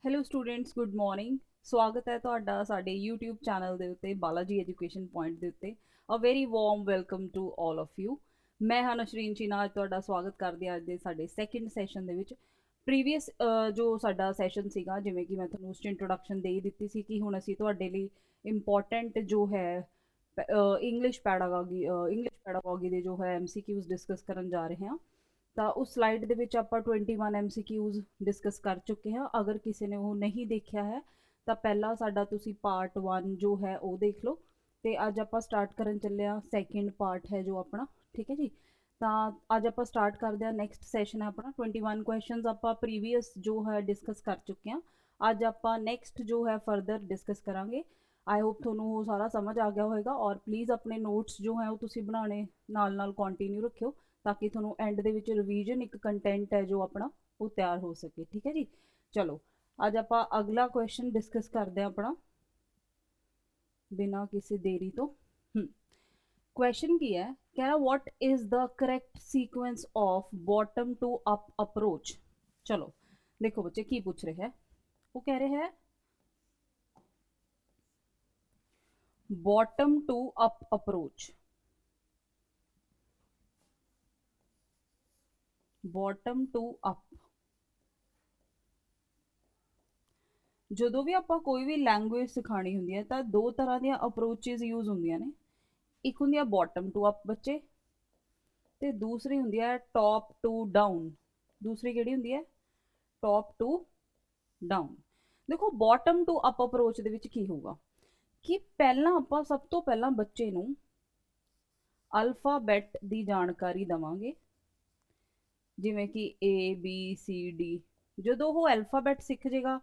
Hello students, good ਮॉर्निंग। ਸਵਾਗਤ ਹੈ ਤੁਹਾਡਾ ਸਾਡੇ YouTube ਚੈਨਲ ਦੇ ਉੱਤੇ, ਬਾਲਾਜੀ ਐਜੂਕੇਸ਼ਨ ਪੁਆਇੰਟ ਦੇ ਉੱਤੇ। A very warm welcome to all of you. ਮੈਂ ਹਾਂ ਨਸ਼ਰੀਨ ਚੀਨਾ, ਅੱਜ ਤੁਹਾਡਾ ਸਵਾਗਤ ਕਰਦੀ ਹਾਂ ਅੱਜ ਦੇ ਸਾਡੇ ਸੈਕਿੰਡ ਸੈਸ਼ਨ ਦੇ ਵਿੱਚ। ਪ੍ਰੀਵੀਅਸ ਜੋ ਸਾਡਾ ਸੈਸ਼ਨ ਸੀਗਾ, ਜਿਵੇਂ ਕਿ ਮੈਂ ਤੁਹਾਨੂੰ ਉਸ 'ਚ ਇੰਟਰੋਡਕਸ਼ਨ ਦੇ ਹੀ ਦਿੱਤੀ ਸੀ ਕਿ ਹੁਣ ਅਸੀਂ ਤੁਹਾਡੇ ਲਈ ਇੰਪੋਰਟੈਂਟ ਜੋ ਹੈ ਇੰਗਲਿਸ਼ ਪੈਡਾਗੋਗੀ ਦੇ ਜੋ ਹੈ MCQs ਡਿਸਕਸ ਕਰਨ ਜਾ ਰਹੇ ਹਾਂ। ਤਾਂ ਉਸ ਸਲਾਈਡ ਦੇ ਵਿੱਚ ਆਪਾਂ 21 MCQs ਡਿਸਕਸ ਕਰ ਚੁੱਕੇ ਹਾਂ। ਅਗਰ ਕਿਸੇ ਨੇ ਉਹ ਨਹੀਂ ਦੇਖਿਆ ਹੈ ਤਾਂ ਪਹਿਲਾਂ ਸਾਡਾ ਤੁਸੀਂ ਪਾਰਟ 1 ਜੋ ਹੈ ਉਹ ਦੇਖ ਲਓ, ਤੇ ਅੱਜ ਆਪਾਂ ਸਟਾਰਟ ਕਰਨ ਚੱਲੇ ਹਾਂ ਸੈਕਿੰਡ ਪਾਰਟ ਹੈ ਜੋ ਆਪਣਾ। ਠੀਕ ਹੈ ਜੀ। ਤਾਂ ਅੱਜ ਆਪਾਂ ਸਟਾਰਟ ਕਰਦੇ ਹਾਂ, ਨੈਕਸਟ ਸੈਸ਼ਨ ਹੈ ਆਪਣਾ। 21 ਕੁਐਸਚਨਸ ਆਪਾਂ ਪ੍ਰੀਵੀਅਸ ਜੋ ਹੈ ਡਿਸਕਸ ਕਰ ਚੁੱਕੇ ਹਾਂ। ਅੱਜ ਆਪਾਂ ਨੈਕਸਟ ਜੋ ਹੈ ਫਰਦਰ ਡਿਸਕਸ ਕਰਾਂਗੇ। ਆਈ ਹੋਪ ਤੁਹਾਨੂੰ ਉਹ ਸਾਰਾ ਸਮਝ ਆ ਗਿਆ ਹੋਵੇਗਾ, ਔਰ ਪਲੀਜ਼ ਆਪਣੇ ਨੋਟਸ ਜੋ ਹੈ ਉਹ ਤੁਸੀਂ ਬਣਾਉਣੇ ਨਾਲ ਨਾਲ ਕੰਟੀਨਿਊ ਰੱਖਿਓ, ਤਾਂ ਕਿ ਤੁਹਾਨੂੰ ਐਂਡ ਦੇ ਵਿੱਚ ਰਿਵੀਜ਼ਨ ਇੱਕ ਕੰਟੈਂਟ ਹੈ ਜੋ ਆਪਣਾ ਉਹ ਤਿਆਰ ਹੋ ਸਕੇ। ਠੀਕ ਹੈ ਜੀ। ਚਲੋ ਅੱਜ ਆਪਾਂ ਅਗਲਾ ਕੁਐਸਚਨ ਡਿਸਕਸ ਕਰਦੇ ਹਾਂ ਆਪਣਾ, ਬਿਨਾਂ ਕਿਸੇ ਦੇਰੀ ਤੋਂ। ਕੁਐਸਚਨ ਕੀ ਹੈ, ਕਹਿ ਰਿਹਾ what is the correct sequence of bottom to up approach. ਚਲੋ ਦੇਖੋ ਬੱਚੇ ਕੀ ਪੁੱਛ ਰਿਹਾ ਹੈ। ਉਹ ਕਹਿ ਰਿਹਾ ਹੈ bottom to up approach. Bottom to up, ਜਦੋਂ ਵੀ ਆਪਾਂ ਕੋਈ ਵੀ ਲੈਂਗੁਏਜ ਸਿਖਾਣੀ ਹੁੰਦੀ ਹੈ ਤਾਂ ਦੋ ਤਰ੍ਹਾਂ ਦੀਆਂ ਅਪਰੋਚਸ ਯੂਜ਼ ਹੁੰਦੀਆਂ ਨੇ। ਇੱਕ ਹੁੰਦੀ ਆ ਬॉटम टू अप ਬੱਚੇ, ਤੇ ਦੂਸਰੀ ਹੁੰਦੀ ਹੈ ਟੌਪ ਟੂ ਡਾਊਨ। ਦੂਸਰੀ ਕਿਹੜੀ ਹੁੰਦੀ ਹੈ? Top to down. ਦੇਖੋ ਬॉटम टू अप ਅਪਰੋਚ ਦੇ ਵਿੱਚ ਕੀ ਹੋਊਗਾ ਕਿ ਪਹਿਲਾਂ ਆਪਾਂ ਸਭ ਤੋਂ ਪਹਿਲਾਂ ਬੱਚੇ ਨੂੰ ਅਲਫਾਬੈਟ ਦੀ ਜਾਣਕਾਰੀ ਦੇਵਾਂਗੇ, ਜਿਵੇਂ ਕਿ ABCD। ਜਦੋਂ ਉਹ ਅਲਫਾਬੈਟ ਸਿੱਖ ਜੇਗਾ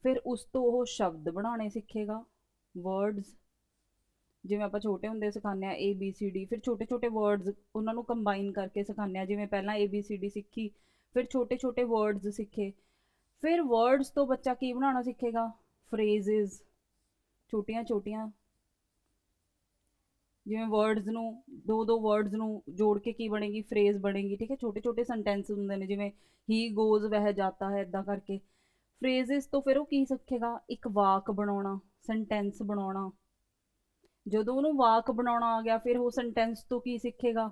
ਫਿਰ ਉਸ ਤੋਂ ਉਹ ਸ਼ਬਦ ਬਣਾਉਣੇ ਸਿੱਖੇਗਾ, ਵਰਡਸ। ਜਿਵੇਂ ਆਪਾਂ ਛੋਟੇ ਹੁੰਦੇ ਸਿਖਾਉਂਦੇ ਹਾਂ ABCD, ਫਿਰ ਛੋਟੇ ਛੋਟੇ ਵਰਡਸ ਉਹਨਾਂ ਨੂੰ ਕੰਬਾਈਨ ਕਰਕੇ ਸਿਖਾਉਂਦੇ ਹਾਂ। ਜਿਵੇਂ ਪਹਿਲਾਂ ABCD ਸਿੱਖੀ, ਫਿਰ ਛੋਟੇ ਛੋਟੇ ਵਰਡਸ ਸਿੱਖੇ, ਫਿਰ ਵਰਡਸ ਤੋਂ ਬੱਚਾ ਕੀ ਬਣਾਉਣਾ ਸਿੱਖੇਗਾ? ਫਰੇਜ਼ਿਸ, ਛੋਟੀਆਂ ਛੋਟੀਆਂ। ਜਿਵੇਂ ਵਰਡਸ ਨੂੰ ਦੋ ਦੋ ਵਰਡਸ ਨੂੰ ਜੋੜ ਕੇ ਕੀ ਬਣੇਗੀ? ਫਰੇਜ਼ ਬਣੇਗੀ। ਠੀਕ ਹੈ। ਛੋਟੇ ਛੋਟੇ ਸੈਂਟੈਂਸ ਹੁੰਦੇ ਨੇ, ਜਿਵੇਂ ਹੀ ਗੋਜ਼ ਵਹਿ ਜਾਤਾ ਹੈ, ਇੱਦਾਂ ਕਰਕੇ। ਫਰੇਜ਼ਿਸ ਤੋਂ ਫਿਰ ਉਹ ਕੀ ਸਿੱਖੇਗਾ? ਇੱਕ ਵਾਕ ਬਣਾਉਣਾ, ਸੈਂਟੈਂਸ ਬਣਾਉਣਾ। ਜਦੋਂ ਉਹਨੂੰ ਵਾਕ ਬਣਾਉਣਾ ਆ ਗਿਆ ਫਿਰ ਉਹ ਸੈਂਟੈਂਸ ਤੋਂ ਕੀ ਸਿੱਖੇਗਾ?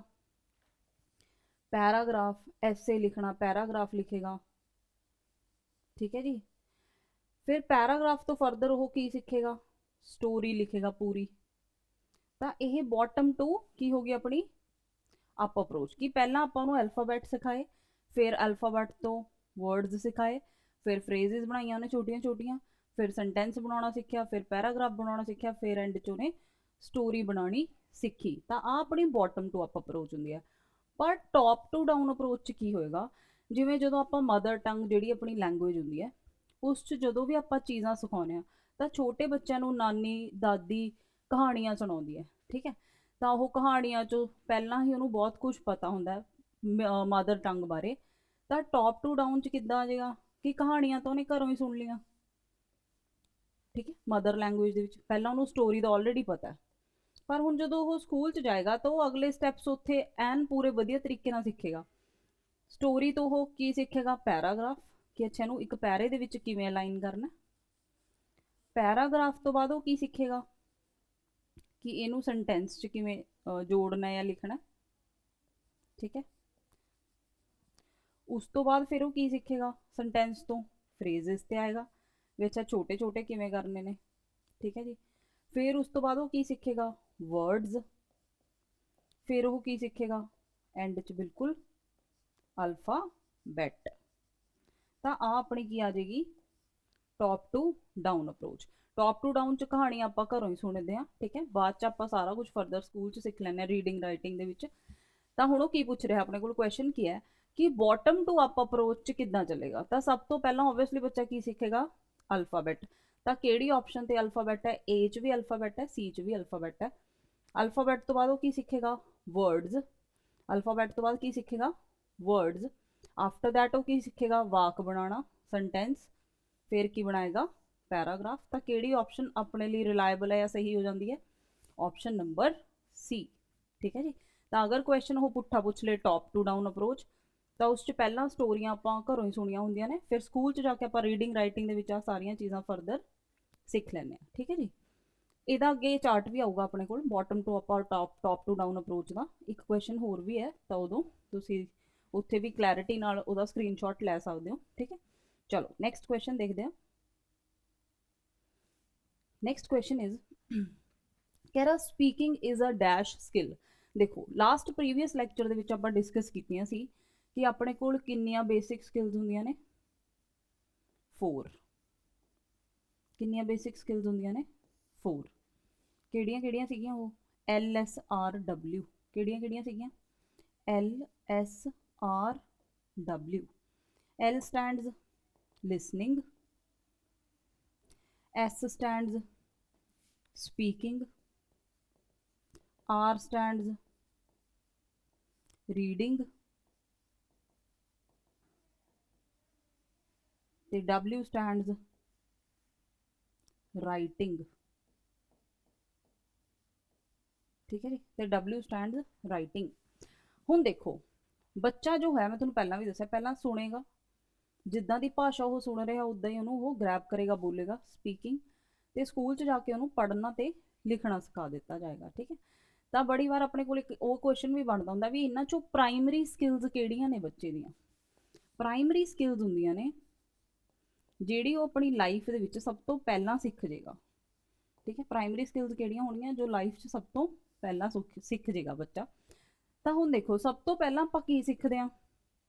ਪੈਰਾਗ੍ਰਾਫ, ਐਸੇ ਲਿਖਣਾ, ਪੈਰਾਗ੍ਰਾਫ ਲਿਖੇਗਾ। ਠੀਕ ਹੈ ਜੀ। ਫਿਰ ਪੈਰਾਗ੍ਰਾਫ ਤੋਂ ਫਰਦਰ ਉਹ ਕੀ ਸਿੱਖੇਗਾ? ਸਟੋਰੀ ਲਿਖੇਗਾ ਪੂਰੀ। ਤਾਂ ਇਹ ਬॉटम टू ਕੀ ਹੋ ਗਈ ਆਪਣੀ? Up approach. ਕਿ ਪਹਿਲਾਂ ਆਪਾਂ ਉਹਨੂੰ ਅਲਫਾਬੈਟ ਸਿਖਾਏ, ਫਿਰ ਅਲਫਾਬੈਟ ਤੋਂ ਵਰਡਸ ਸਿਖਾਏ, ਫਿਰ ਫਰੇਜ਼ਿਸ ਬਣਾਈਆਂ ਉਹਨੇ ਛੋਟੀਆਂ ਛੋਟੀਆਂ, ਫਿਰ ਸੈਂਟੈਂਸ ਬਣਾਉਣਾ ਸਿੱਖਿਆ, ਫਿਰ ਪੈਰਾਗ੍ਰਾਫ ਬਣਾਉਣਾ ਸਿੱਖਿਆ, ਫਿਰ ਐਂਡ 'ਚ ਉਹਨੇ ਸਟੋਰੀ ਬਣਾਉਣੀ ਸਿੱਖੀ। ਤਾਂ ਆਹ ਆਪਣੀ ਬॉटम टू अप ਅਪਰੋਚ ਹੁੰਦੀ ਹੈ। ਪਰ ਟੌਪ ਟੂ ਡਾਊਨ ਅਪਰੋਚ 'ਚ ਕੀ ਹੋਏਗਾ? ਜਿਵੇਂ ਜਦੋਂ ਆਪਾਂ ਮਦਰ ਟੰਗ ਜਿਹੜੀ ਆਪਣੀ ਲੈਂਗੁਏਜ ਹੁੰਦੀ ਹੈ ਉਸ 'ਚ ਜਦੋਂ ਵੀ ਆਪਾਂ ਚੀਜ਼ਾਂ ਸਿਖਾਉਂਦੇ ਹਾਂ ਤਾਂ ਛੋਟੇ ਬੱਚਿਆਂ ਨੂੰ ਨਾਨੀ ਦਾਦੀ ਕਹਾਣੀਆਂ ਸੁਣਾਉਂਦੀ ਹੈ। ਠੀਕ ਹੈ। ਤਾਂ ਉਹ ਕਹਾਣੀਆਂ 'ਚੋਂ ਪਹਿਲਾਂ ਹੀ ਉਹਨੂੰ ਬਹੁਤ ਕੁਝ ਪਤਾ ਹੁੰਦਾ ਹੈ ਮਦਰ ਟੰਗ ਬਾਰੇ। ਤਾਂ ਟੌਪ ਟੂ ਡਾਊਨ 'ਚ ਕਿੱਦਾਂ ਆ ਜਾਏਗਾ ਕਿ ਕਹਾਣੀਆਂ ਤਾਂ ਉਹਨੇ ਘਰੋਂ ਹੀ ਸੁਣ ਲਈਆਂ। ਠੀਕ ਹੈ। ਮਦਰ ਲੈਂਗੁਏਜ ਦੇ ਵਿੱਚ ਪਹਿਲਾਂ ਉਹਨੂੰ ਸਟੋਰੀ ਦਾ ਆਲਰੇਡੀ ਪਤਾ ਹੈ। ਪਰ ਹੁਣ ਜਦੋਂ ਉਹ ਸਕੂਲ 'ਚ ਜਾਏਗਾ ਤਾਂ ਉਹ ਅਗਲੇ ਸਟੈਪਸ ਉੱਥੇ ਐਨ ਪੂਰੇ ਵਧੀਆ ਤਰੀਕੇ ਨਾਲ ਸਿੱਖੇਗਾ। ਸਟੋਰੀ ਤੋਂ ਉਹ ਕੀ ਸਿੱਖੇਗਾ? ਪੈਰਾਗ੍ਰਾਫ, ਕਿ ਅੱਛਾ ਇਹਨੂੰ ਇੱਕ ਪੈਰੇ ਦੇ ਵਿੱਚ ਕਿਵੇਂ ਅਲਾਈਨ ਕਰਨਾ। ਪੈਰਾਗ੍ਰਾਫ ਤੋਂ ਬਾਅਦ ਉਹ ਕੀ ਸਿੱਖੇਗਾ ਕਿ ਇਹਨੂੰ ਸੈਂਟੈਂਸ 'ਚ ਕਿਵੇਂ ਜੋੜਨਾ ਜਾਂ ਲਿਖਣਾ। ਠੀਕ ਹੈ। ਉਸ ਤੋਂ ਬਾਅਦ ਫਿਰ ਉਹ ਕੀ ਸਿੱਖੇਗਾ? ਸੈਂਟੈਂਸ ਤੋਂ ਫਰੇਜ਼ਿਸ ਤੇ ਆਏਗਾ ਵੀ ਅੱਛਾ ਛੋਟੇ ਛੋਟੇ ਕਿਵੇਂ ਕਰਨੇ ਨੇ। ਠੀਕ ਹੈ ਜੀ। ਫਿਰ ਉਸ ਤੋਂ ਬਾਅਦ ਉਹ ਕੀ ਸਿੱਖੇਗਾ? ਵਰਡਸ। ਫਿਰ ਉਹ ਕੀ ਸਿੱਖੇਗਾ ਐਂਡ 'ਚ? ਬਿਲਕੁਲ ਅਲਫਾਬੈਟ। ਤਾਂ ਆ ਆਪਣੀ ਕੀ ਆ ਜਾਏਗੀ? Top to down approach. Top to down 'ਚ ਕਹਾਣੀ ਆਪਾਂ ਘਰੋਂ ਹੀ ਸੁਣਦੇ ਹਾਂ। ਠੀਕ ਹੈ। ਬਾਅਦ 'ਚ ਆਪਾਂ ਸਾਰਾ ਕੁਝ ਫਰਦਰ ਸਕੂਲ 'ਚ ਸਿੱਖ ਲੈਂਦੇ ਹਾਂ, ਰੀਡਿੰਗ ਰਾਈਟਿੰਗ ਦੇ ਵਿੱਚ। ਤਾਂ ਹੁਣ ਉਹ ਕੀ ਪੁੱਛ ਰਿਹਾ ਆਪਣੇ ਕੋਲ? ਕੁਐਸਚਨ ਕੀ ਹੈ ਕਿ ਬॉटम टू अप ਅਪਰੋਚ 'ਚ ਕਿੱਦਾਂ ਚੱਲੇਗਾ? ਤਾਂ ਸਭ ਤੋਂ ਪਹਿਲਾਂ ਓਬਵੀਅਸਲੀ ਬੱਚਾ ਕੀ ਸਿੱਖੇਗਾ? ਅਲਫਾਬੈਟ। ਤਾਂ ਕਿਹੜੀ ਆਪਸ਼ਨ ਤੇ ਅਲਫਾਬੈਟ ਹੈ? A 'ਚ ਵੀ ਅਲਫਾਬੈਟ ਹੈ, C 'ਚ ਵੀ ਅਲਫਾਬੈਟ ਹੈ। ਅਲਫਾਬੈਟ ਤੋਂ ਬਾਅਦ ਉਹ ਕੀ ਸਿੱਖੇਗਾ? ਵਰਡਸ। ਅਲਫਾਬੈਟ ਤੋਂ ਬਾਅਦ ਕੀ ਸਿੱਖੇਗਾ? ਵਰਡਸ। ਆਫਟਰ ਦੈਟ ਉਹ ਕੀ ਸਿੱਖੇਗਾ? ਵਾਕ ਬਣਾਉਣਾ, ਸੈਂਟੈਂਸ। ਫਿਰ ਕੀ ਬਣਾਏਗਾ? ਪੈਰਾਗ੍ਰਾਫ। ਤਾਂ ਕਿਹੜੀ ਆਪਸ਼ਨ ਆਪਣੇ ਲਈ ਰਿਲਾਇਬਲ ਹੈ ਜਾਂ ਸਹੀ ਹੋ ਜਾਂਦੀ ਹੈ? Option number C। ਠੀਕ ਹੈ ਜੀ। ਤਾਂ ਅਗਰ ਕੁਐਸਚਨ ਉਹ ਪੁੱਠਾ ਪੁੱਛ ਲੇ ਟੌਪ ਟੂ ਡਾਊਨ ਅਪਰੋਚ, ਤਾਂ ਉਸ 'ਚ ਪਹਿਲਾਂ ਸਟੋਰੀਆਂ ਆਪਾਂ ਘਰੋਂ ਹੀ ਸੁਣੀਆਂ ਹੁੰਦੀਆਂ ਨੇ, ਫਿਰ ਸਕੂਲ 'ਚ ਜਾ ਕੇ ਆਪਾਂ ਰੀਡਿੰਗ ਰਾਈਟਿੰਗ ਦੇ ਵਿੱਚ ਆ ਸਾਰੀਆਂ ਚੀਜ਼ਾਂ ਫਰਦਰ ਸਿੱਖ ਲੈਂਦੇ ਹਾਂ। ਠੀਕ ਹੈ ਜੀ। ਇਹਦਾ ਅੱਗੇ ਚਾਰਟ ਵੀ ਆਊਗਾ ਆਪਣੇ ਕੋਲ, ਬਾਟਮ ਟੂ ਆਪਾਂ ਟੌਪ ਟੂ ਡਾਊਨ ਅਪਰੋਚ ਦਾ ਇੱਕ ਕੁਐਸਚਨ ਹੋਰ ਵੀ ਹੈ, ਤਾਂ ਉਦੋਂ ਤੁਸੀਂ ਉੱਥੇ ਵੀ ਕਲੈਰਿਟੀ ਨਾਲ ਉਹਦਾ ਸਕਰੀਨਸ਼ਾਟ ਲੈ ਸਕਦੇ ਹੋ। ਠੀਕ ਹੈ, ਚਲੋ ਨੈਕਸਟ ਕੁਐਸਚਨ ਦੇਖਦੇ ਹਾਂ। ਨੈਕਸਟ ਕੁਐਸਚਨ ਇਜ਼ ਕਹਿ ਰਿਹਾ speaking is a dash skill. ਦੇਖੋ ਲਾਸਟ ਪ੍ਰੀਵੀਅਸ ਲੈਕਚਰ ਦੇ ਵਿੱਚ ਆਪਾਂ ਡਿਸਕਸ ਕੀਤੀਆਂ ਸੀ ਕਿ ਆਪਣੇ ਕੋਲ ਕਿੰਨੀਆਂ ਬੇਸਿਕ ਸਕਿੱਲਸ ਹੁੰਦੀਆਂ ਨੇ, 4। ਕਿੰਨੀਆਂ ਬੇਸਿਕ ਸਕਿੱਲਸ ਹੁੰਦੀਆਂ ਨੇ, 4। ਕਿਹੜੀਆਂ ਕਿਹੜੀਆਂ ਸੀਗੀਆਂ ਉਹ, LSRW। ਕਿਹੜੀਆਂ ਕਿਹੜੀਆਂ ਸੀਗੀਆਂ, LSRW। L stands listening, S stands speaking, R stands reading, ਤੇ W stands writing। ठीक है जी, ਤੇ W stands writing। ਹੁਣ ਦੇਖੋ ਬੱਚਾ ਜੋ ਹੈ, ਮੈਂ ਤੁਹਾਨੂੰ ਪਹਿਲਾਂ ਵੀ ਦੱਸਿਆ, ਪਹਿਲਾਂ ਸੁਣੇਗਾ, ਜਿੱਦਾਂ ਦੀ ਭਾਸ਼ਾ ਉਹ ਸੁਣ ਰਿਹਾ ਉੱਦਾਂ ਹੀ ਉਹਨੂੰ ਉਹ ਗ੍ਰੈਬ ਕਰੇਗਾ, ਬੋਲੇਗਾ, ਸਪੀਕਿੰਗ, ਤੇ ਸਕੂਲ 'ਚ ਜਾ ਕੇ ਉਹਨੂੰ ਪੜ੍ਹਨਾ ਤੇ ਲਿਖਣਾ ਸਿਖਾ ਦਿੱਤਾ ਜਾਏਗਾ। ਠੀਕ ਹੈ, ਤਾਂ ਬੜੀ ਵਾਰ ਆਪਣੇ ਕੋਲ ਇੱਕ ਉਹ ਕੁਐਸਚਨ ਵੀ ਬਣਦਾ ਹੁੰਦਾ ਵੀ ਇਹਨਾਂ 'ਚੋਂ ਪ੍ਰਾਇਮਰੀ ਸਕਿੱਲਸ ਕਿਹੜੀਆਂ ਨੇ ਬੱਚੇ ਦੀਆਂ। ਪ੍ਰਾਇਮਰੀ ਸਕਿੱਲਸ ਹੁੰਦੀਆਂ ਨੇ ਜਿਹੜੀ ਉਹ ਆਪਣੀ ਲਾਈਫ ਦੇ ਵਿੱਚ ਸਭ ਤੋਂ ਪਹਿਲਾਂ ਸਿੱਖ ਜੇਗਾ। ਠੀਕ ਹੈ, ਪ੍ਰਾਇਮਰੀ ਸਕਿੱਲਸ ਕਿਹੜੀਆਂ ਹੋਣੀਆਂ ਜੋ ਲਾਈਫ 'ਚ ਸਭ ਤੋਂ ਪਹਿਲਾਂ ਸਿੱਖ ਜੇਗਾ ਬੱਚਾ। ਤਾਂ ਹੁਣ ਦੇਖੋ ਸਭ ਤੋਂ ਪਹਿਲਾਂ ਆਪਾਂ ਕੀ ਸਿੱਖਦੇ ਹਾਂ,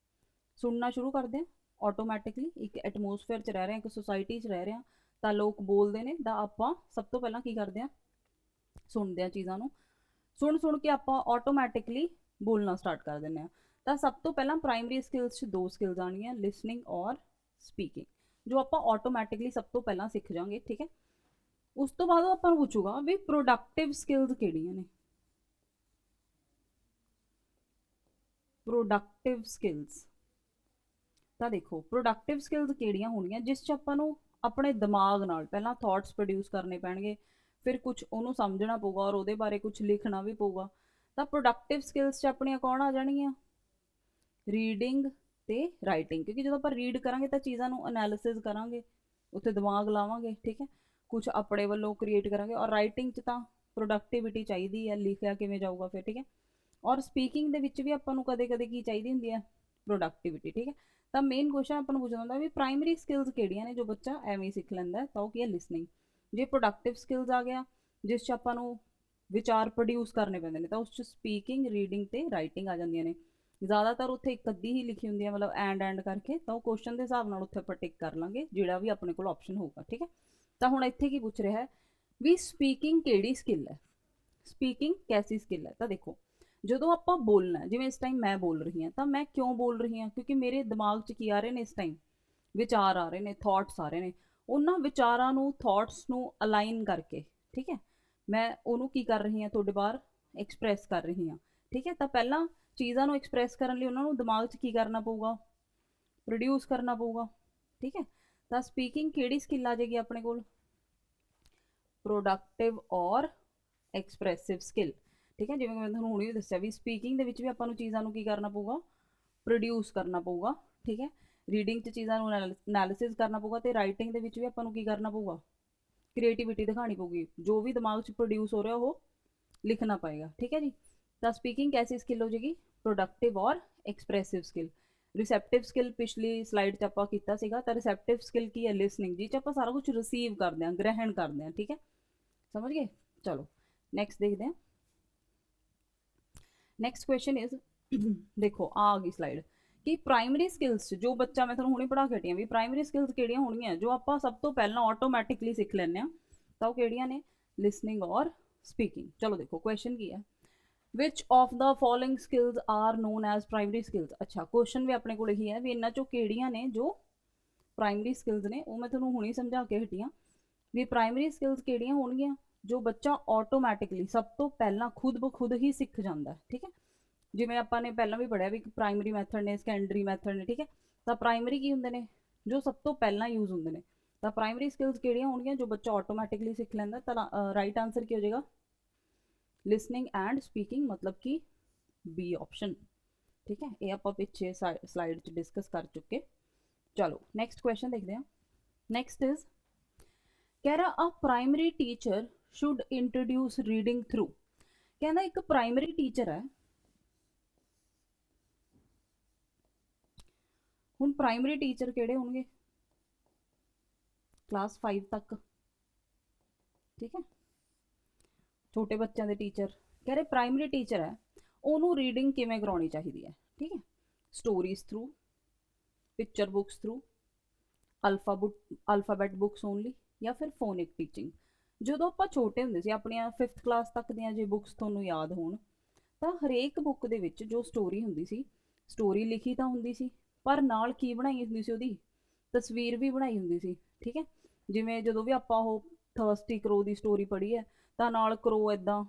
ਸੁਣਨਾ ਸ਼ੁਰੂ ਕਰਦੇ ਹਾਂ ਆਟੋਮੈਟਿਕਲੀ। ਇੱਕ ਐਟਮੋਸਫੇਅਰ 'ਚ ਰਹਿ ਰਹੇ ਹਾਂ, ਇੱਕ ਸੁਸਾਇਟੀ 'ਚ ਰਹਿ ਰਹੇ ਹਾਂ, ਤਾਂ ਲੋਕ ਬੋਲਦੇ ਨੇ, ਤਾਂ ਆਪਾਂ ਸਭ ਤੋਂ ਪਹਿਲਾਂ ਕੀ ਕਰਦੇ ਹਾਂ, ਸੁਣਦੇ ਹਾਂ ਚੀਜ਼ਾਂ ਨੂੰ, ਸੁਣ ਕੇ ਆਪਾਂ ਆਟੋਮੈਟਿਕਲੀ ਬੋਲਣਾ ਸਟਾਰਟ ਕਰ ਦਿੰਦੇ ਹਾਂ। ਤਾਂ ਸਭ ਤੋਂ ਪਹਿਲਾਂ ਪ੍ਰਾਇਮਰੀ ਸਕਿੱਲਸ 'ਚ 2 ਸਕਿੱਲਸ ਆਉਣਗੀਆਂ, ਲਿਸਨਿੰਗ ਔਰ ਸਪੀਕਿੰਗ, ਜੋ ਆਪਾਂ ਆਟੋਮੈਟਿਕਲੀ ਸਭ ਤੋਂ ਪਹਿਲਾਂ ਸਿੱਖ ਜਾਵਾਂਗੇ। ਠੀਕ ਹੈ, ਉਸ ਤੋਂ ਬਾਅਦ ਉਹ ਆਪਾਂ ਨੂੰ ਪੁੱਛੂਗਾ ਵੀ ਪ੍ਰੋਡਕਟਿਵ ਸਕਿੱਲਸ ਕਿਹੜੀਆਂ ਨੇ। ਪ੍ਰੋਡਕਟਿਵ ਸਕਿੱਲਸ, ਤਾਂ ਦੇਖੋ ਪ੍ਰੋਡਕਟਿਵ ਸਕਿੱਲਸ ਕਿਹੜੀਆਂ ਹੋਣਗੀਆਂ ਜਿਸ 'ਚ ਆਪਾਂ ਨੂੰ ਆਪਣੇ ਦਿਮਾਗ ਨਾਲ ਪਹਿਲਾਂ ਥਾਟਸ ਪ੍ਰੋਡਿਊਸ ਕਰਨੇ ਪੈਣਗੇ, ਫਿਰ ਕੁਝ ਉਹਨੂੰ ਸਮਝਣਾ ਪਊਗਾ ਔਰ ਉਹਦੇ ਬਾਰੇ ਕੁਝ ਲਿਖਣਾ ਵੀ ਪਊਗਾ। ਤਾਂ ਪ੍ਰੋਡਕਟਿਵ ਸਕਿੱਲਸ 'ਚ ਆਪਣੀਆਂ ਕੌਣ ਆ ਜਾਣਗੀਆਂ, ਰੀਡਿੰਗ ਤੇ ਰਾਈਟਿੰਗ, ਕਿਉਂਕਿ ਜਦੋਂ ਆਪਾਂ ਰੀਡ ਕਰਾਂਗੇ ਤਾਂ ਚੀਜ਼ਾਂ ਨੂੰ ਐਨਾਲਿਸਿਸ ਕਰਾਂਗੇ, ਉੱਥੇ ਦਿਮਾਗ ਲਾਵਾਂਗੇ। ਠੀਕ ਹੈ, ਕੁਝ ਆਪਣੇ ਵੱਲੋਂ ਕ੍ਰੀਏਟ ਕਰਾਂਗੇ। ਔਰ ਰਾਈਟਿੰਗ 'ਚ ਤਾਂ ਪ੍ਰੋਡਕਟਿਵਿਟੀ ਚਾਹੀਦੀ ਹੈ, ਲਿਖਿਆ ਕਿਵੇਂ ਜਾਊਗਾ ਫਿਰ। ਠੀਕ ਹੈ, ਔਰ ਸਪੀਕਿੰਗ ਦੇ ਵਿੱਚ ਵੀ ਆਪਾਂ ਨੂੰ ਕਦੇ ਕਦੇ ਕੀ ਚਾਹੀਦੀ ਹੁੰਦੀ ਹੈ, ਪ੍ਰੋਡਕਟਿਵਿਟੀ। ਠੀਕ ਹੈ, ਤਾਂ ਮੇਨ ਕੁਐਸਚਨ ਆਪਾਂ ਨੂੰ ਪੁੱਛਣਾ ਹੁੰਦਾ ਵੀ ਪ੍ਰਾਇਮਰੀ ਸਕਿੱਲਸ ਕਿਹੜੀਆਂ ਨੇ ਜੋ ਬੱਚਾ ਐਵੇਂ ਹੀ ਸਿੱਖ ਲੈਂਦਾ, ਤਾਂ ਉਹ ਕੀ ਹੈ, ਲਿਸਨਿੰਗ। ਜੇ ਪ੍ਰੋਡਕਟਿਵ ਸਕਿੱਲਸ ਆ ਗਿਆ ਜਿਸ 'ਚ ਆਪਾਂ ਨੂੰ ਵਿਚਾਰ ਪ੍ਰੋਡਿਊਸ ਕਰਨੇ ਪੈਂਦੇ ਨੇ, ਤਾਂ ਉਸ 'ਚ ਸਪੀਕਿੰਗ, ਰੀਡਿੰਗ ਤੇ ਰਾਈਟਿੰਗ ਆ ਜਾਂਦੀਆਂ ਨੇ। ਜ਼ਿਆਦਾਤਰ ਉੱਥੇ ਇੱਕ ਅੱਧੀ ਹੀ ਲਿਖੀ ਹੁੰਦੀ ਹੈ, ਮਤਲਬ ਐਂਡ ਕਰਕੇ, ਤਾਂ ਉਹ ਕੁਐਸਚਨ ਦੇ ਹਿਸਾਬ ਨਾਲ ਉੱਥੇ ਆਪਾਂ ਟਿਕ ਕਰ ਲਾਂਗੇ ਜਿਹੜਾ ਵੀ ਆਪਣੇ ਕੋਲ ਆਪਸ਼ਨ ਹੋਊਗਾ। ਠੀਕ ਹੈ, ਤਾਂ ਹੁਣ ਇੱਥੇ ਕੀ ਪੁੱਛ ਰਿਹਾ ਹੈ ਵੀ ਸਪੀਕਿੰਗ ਕਿਹੜੀ ਸਕਿੱਲ ਹੈ, ਸਪੀਕਿੰਗ ਕੈਸੀ ਸਕਿੱਲ ਹੈ। ਤਾਂ ਦੇਖੋ ਜਦੋਂ ਆਪਾਂ ਬੋਲਣਾ, ਜਿਵੇਂ ਇਸ ਟਾਈਮ ਮੈਂ ਬੋਲ ਰਹੀ ਹਾਂ, ਤਾਂ ਮੈਂ ਕਿਉਂ ਬੋਲ ਰਹੀ ਹਾਂ, ਕਿਉਂਕਿ ਮੇਰੇ ਦਿਮਾਗ 'ਚ ਕੀ ਆ ਰਹੇ ਨੇ ਇਸ ਟਾਈਮ, ਵਿਚਾਰ ਆ ਰਹੇ ਨੇ, ਥਾਟਸ ਆ ਰਹੇ ਨੇ। ਉਹਨਾਂ ਵਿਚਾਰਾਂ ਨੂੰ, ਥਾਟਸ ਨੂੰ ਅਲਾਈਨ ਕਰਕੇ, ਠੀਕ ਹੈ, ਮੈਂ ਉਹਨੂੰ ਕੀ ਕਰ ਰਹੀ ਹਾਂ, ਤੁਹਾਡੇ ਬਾਹਰ ਐਕਸਪ੍ਰੈਸ ਕਰ ਰਹੀ ਹਾਂ। ਠੀਕ ਹੈ, ਤਾਂ ਪਹਿਲਾਂ ਚੀਜ਼ਾਂ ਨੂੰ ਐਕਸਪ੍ਰੈਸ ਕਰਨ ਲਈ ਉਹਨਾਂ ਨੂੰ ਦਿਮਾਗ 'ਚ ਕੀ ਕਰਨਾ ਪਊਗਾ, ਪ੍ਰੋਡਿਊਸ ਕਰਨਾ ਪਊਗਾ। ਠੀਕ ਹੈ, ਤਾਂ ਸਪੀਕਿੰਗ ਕਿਹੜੀ ਸਕਿੱਲ ਆ ਜਾਏਗੀ ਆਪਣੇ ਕੋਲ, ਪ੍ਰੋਡਕਟਿਵ ਔਰ ਐਕਸਪ੍ਰੈਸਿਵ ਸਕਿੱਲ। ਠੀਕ ਹੈ, ਜਿਵੇਂ ਮੈਂ ਤੁਹਾਨੂੰ ਹੁਣੇ ਵੀ ਦੱਸਿਆ ਵੀ ਸਪੀਕਿੰਗ ਦੇ ਵਿੱਚ ਵੀ ਆਪਾਂ ਨੂੰ ਚੀਜ਼ਾਂ ਨੂੰ ਕੀ ਕਰਨਾ ਪਊਗਾ, ਪ੍ਰੋਡਿਊਸ ਕਰਨਾ ਪਊਗਾ। ਠੀਕ ਹੈ, ਰੀਡਿੰਗ 'ਚ ਚੀਜ਼ਾਂ ਨੂੰ ਐਨਾਲਿਸਿਸ ਕਰਨਾ ਪਊਗਾ, ਤੇ ਰਾਈਟਿੰਗ ਦੇ ਵਿੱਚ ਵੀ ਆਪਾਂ ਨੂੰ ਕੀ ਕਰਨਾ ਪਊਗਾ, ਕ੍ਰੀਏਟਿਵਿਟੀ ਦਿਖਾਣੀ ਪਊਗੀ, ਜੋ ਵੀ ਦਿਮਾਗ 'ਚ ਪ੍ਰੋਡਿਊਸ ਹੋ ਰਿਹਾ ਉਹ ਲਿਖਣਾ ਪਏਗਾ। ਠੀਕ ਹੈ ਜੀ, ਤਾਂ ਸਪੀਕਿੰਗ ਕੈਸੀ ਸਕਿੱਲ ਹੋ ਜਾਏਗੀ, ਪ੍ਰੋਡਕਟਿਵ ਔਰ ਐਕਸਪ੍ਰੈਸਿਵ ਸਕਿੱਲ। ਰਿਸੈਪਟਿਵ ਸਕਿੱਲ ਪਿਛਲੀ ਸਲਾਈਡ 'ਚ ਆਪਾਂ ਕੀਤਾ ਸੀਗਾ, ਤਾਂ ਰਿਸੈਪਟਿਵ ਸਕਿੱਲ ਕੀ ਹੈ, ਲਿਸਨਿੰਗ, ਜਿਹ 'ਚ ਆਪਾਂ ਸਾਰਾ ਕੁਝ ਰਿਸੀਵ ਕਰਦੇ ਹਾਂ, ਗ੍ਰਹਿਣ ਕਰਦੇ ਹਾਂ। ਠੀਕ ਹੈ, ਸਮਝ ਗਏ। ਚਲੋ ਨੈਕਸਟ ਦੇਖਦੇ ਹਾਂ। ਨੈਕਸਟ ਕੁਐਸਚਨ ਇਜ਼ ਦੇਖੋ ਆ ਗਈ ਸਲਾਈਡ ਕਿ ਪ੍ਰਾਇਮਰੀ ਸਕਿੱਲਸ 'ਚ ਜੋ ਬੱਚਾ, ਮੈਂ ਤੁਹਾਨੂੰ ਹੁਣੇ ਪੜ੍ਹਾ ਕੇ ਹਟੀ ਹਾਂ ਵੀ ਪ੍ਰਾਇਮਰੀ ਸਕਿੱਲਸ ਕਿਹੜੀਆਂ ਹੋਣਗੀਆਂ ਜੋ ਆਪਾਂ ਸਭ ਤੋਂ ਪਹਿਲਾਂ ਆਟੋਮੈਟਿਕਲੀ ਸਿੱਖ ਲੈਂਦੇ ਹਾਂ, ਤਾਂ ਉਹ ਕਿਹੜੀਆਂ ਨੇ, ਲਿਸਨਿੰਗ ਔਰ ਸਪੀਕਿੰਗ। ਚਲੋ ਦੇਖੋ ਕੁਐਸਚਨ ਕੀ ਹੈ, which of the following skills are known as primary skills. ਅੱਛਾ, ਕੁਐਸਚਨ ਵੀ ਆਪਣੇ ਕੋਲ ਇਹੀ ਹੈ ਵੀ ਇਹਨਾਂ 'ਚੋਂ ਕਿਹੜੀਆਂ ਨੇ ਜੋ ਪ੍ਰਾਇਮਰੀ ਸਕਿੱਲਸ ਨੇ। ਉਹ ਮੈਂ ਤੁਹਾਨੂੰ ਹੁਣੇ ਸਮਝਾ ਕੇ ਹਟੀ ਹਾਂ ਵੀ ਪ੍ਰਾਇਮਰੀ ਸਕਿੱਲਸ ਕਿਹੜੀਆਂ ਹੋਣਗੀਆਂ ਜੋ ਬੱਚਾ ਆਟੋਮੈਟਿਕਲੀ ਸਭ ਤੋਂ ਪਹਿਲਾਂ ਖੁਦ ਬ ਖੁਦ ਹੀ ਸਿੱਖ ਜਾਂਦਾ। ਠੀਕ ਹੈ, ਜਿਵੇਂ ਆਪਾਂ ਨੇ ਪਹਿਲਾਂ ਵੀ ਪੜ੍ਹਿਆ ਵੀ ਪ੍ਰਾਇਮਰੀ ਮੈਥਡ ਨੇ, ਸੈਕੰਡਰੀ ਮੈਥਡ ਨੇ। ਠੀਕ ਹੈ, ਤਾਂ ਪ੍ਰਾਇਮਰੀ ਕੀ ਹੁੰਦੇ ਨੇ, ਜੋ ਸਭ ਤੋਂ ਪਹਿਲਾਂ ਯੂਜ਼ ਹੁੰਦੇ ਨੇ। ਤਾਂ ਪ੍ਰਾਇਮਰੀ ਸਕਿੱਲਸ ਕਿਹੜੀਆਂ ਹੋਣਗੀਆਂ ਜੋ ਬੱਚਾ ਆਟੋਮੈਟਿਕਲੀ ਸਿੱਖ ਲੈਂਦਾ। ਤਾਂ ਰਾਈਟ ਆਂਸਰ ਕੀ ਹੋ ਜਾਏਗਾ, ਲਿਸਨਿੰਗ ਐਂਡ ਸਪੀਕਿੰਗ, मतलब कि बी ऑप्शन। ठीक है, ये ਆਪਾਂ ਪਿੱਛੇ ਸਲਾਈਡ 'ਚ ਡਿਸਕਸ ਕਰ ਚੁੱਕੇ। ਚਲੋ ਨੈਕਸਟ ਕੁਐਸਚਨ ਦੇਖਦੇ ਹਾਂ। ਨੈਕਸਟ ਇਜ਼ ਕਹਿ ਰਿਹਾ a primary teacher should introduce reading through. ਕਹਿੰਦਾ ਇੱਕ ਪ੍ਰਾਇਮਰੀ ਟੀਚਰ ਹੈ, ਹੁਣ ਪ੍ਰਾਇਮਰੀ ਟੀਚਰ ਕਿਹੜੇ ਹੋਣਗੇ, ਕਲਾਸ 5 ਤੱਕ, ਠੀਕ ਹੈ, ਛੋਟੇ ਬੱਚਿਆਂ ਦੇ ਟੀਚਰ। ਕਹਿ ਰਹੇ ਪ੍ਰਾਇਮਰੀ ਟੀਚਰ ਹੈ, ਉਹਨੂੰ ਰੀਡਿੰਗ ਕਿਵੇਂ ਕਰਾਉਣੀ ਚਾਹੀਦੀ ਹੈ, ਠੀਕ ਹੈ, stories through, picture books through, alphabet books only, ਜਾਂ ਫਿਰ ਫੋਨਿਕ ਟੀਚਿੰਗ। ਜਦੋਂ ਆਪਾਂ ਛੋਟੇ ਹੁੰਦੇ ਸੀ, ਆਪਣੀਆਂ 5th ਕਲਾਸ ਤੱਕ ਦੀਆਂ ਜੇ ਬੁੱਕਸ ਤੁਹਾਨੂੰ ਯਾਦ ਹੋਣ, ਤਾਂ ਹਰੇਕ ਬੁੱਕ ਦੇ ਵਿੱਚ ਜੋ ਸਟੋਰੀ ਹੁੰਦੀ ਸੀ, ਸਟੋਰੀ ਲਿਖੀ ਤਾਂ ਹੁੰਦੀ ਸੀ, ਪਰ ਨਾਲ ਕੀ ਬਣਾਈ ਹੁੰਦੀ ਸੀ, ਉਹਦੀ ਤਸਵੀਰ ਵੀ ਬਣਾਈ ਹੁੰਦੀ ਸੀ, ਠੀਕ ਹੈ। ਜਿਵੇਂ ਜਦੋਂ ਵੀ ਆਪਾਂ ਉਹ ਥਰਸਟੀ ਕਰੋ ਦੀ ਸਟੋਰੀ ਪੜ੍ਹੀ ਹੈ, ਤਾਂ ਨਾਲ ਕਰੋ ਇੱਦਾਂ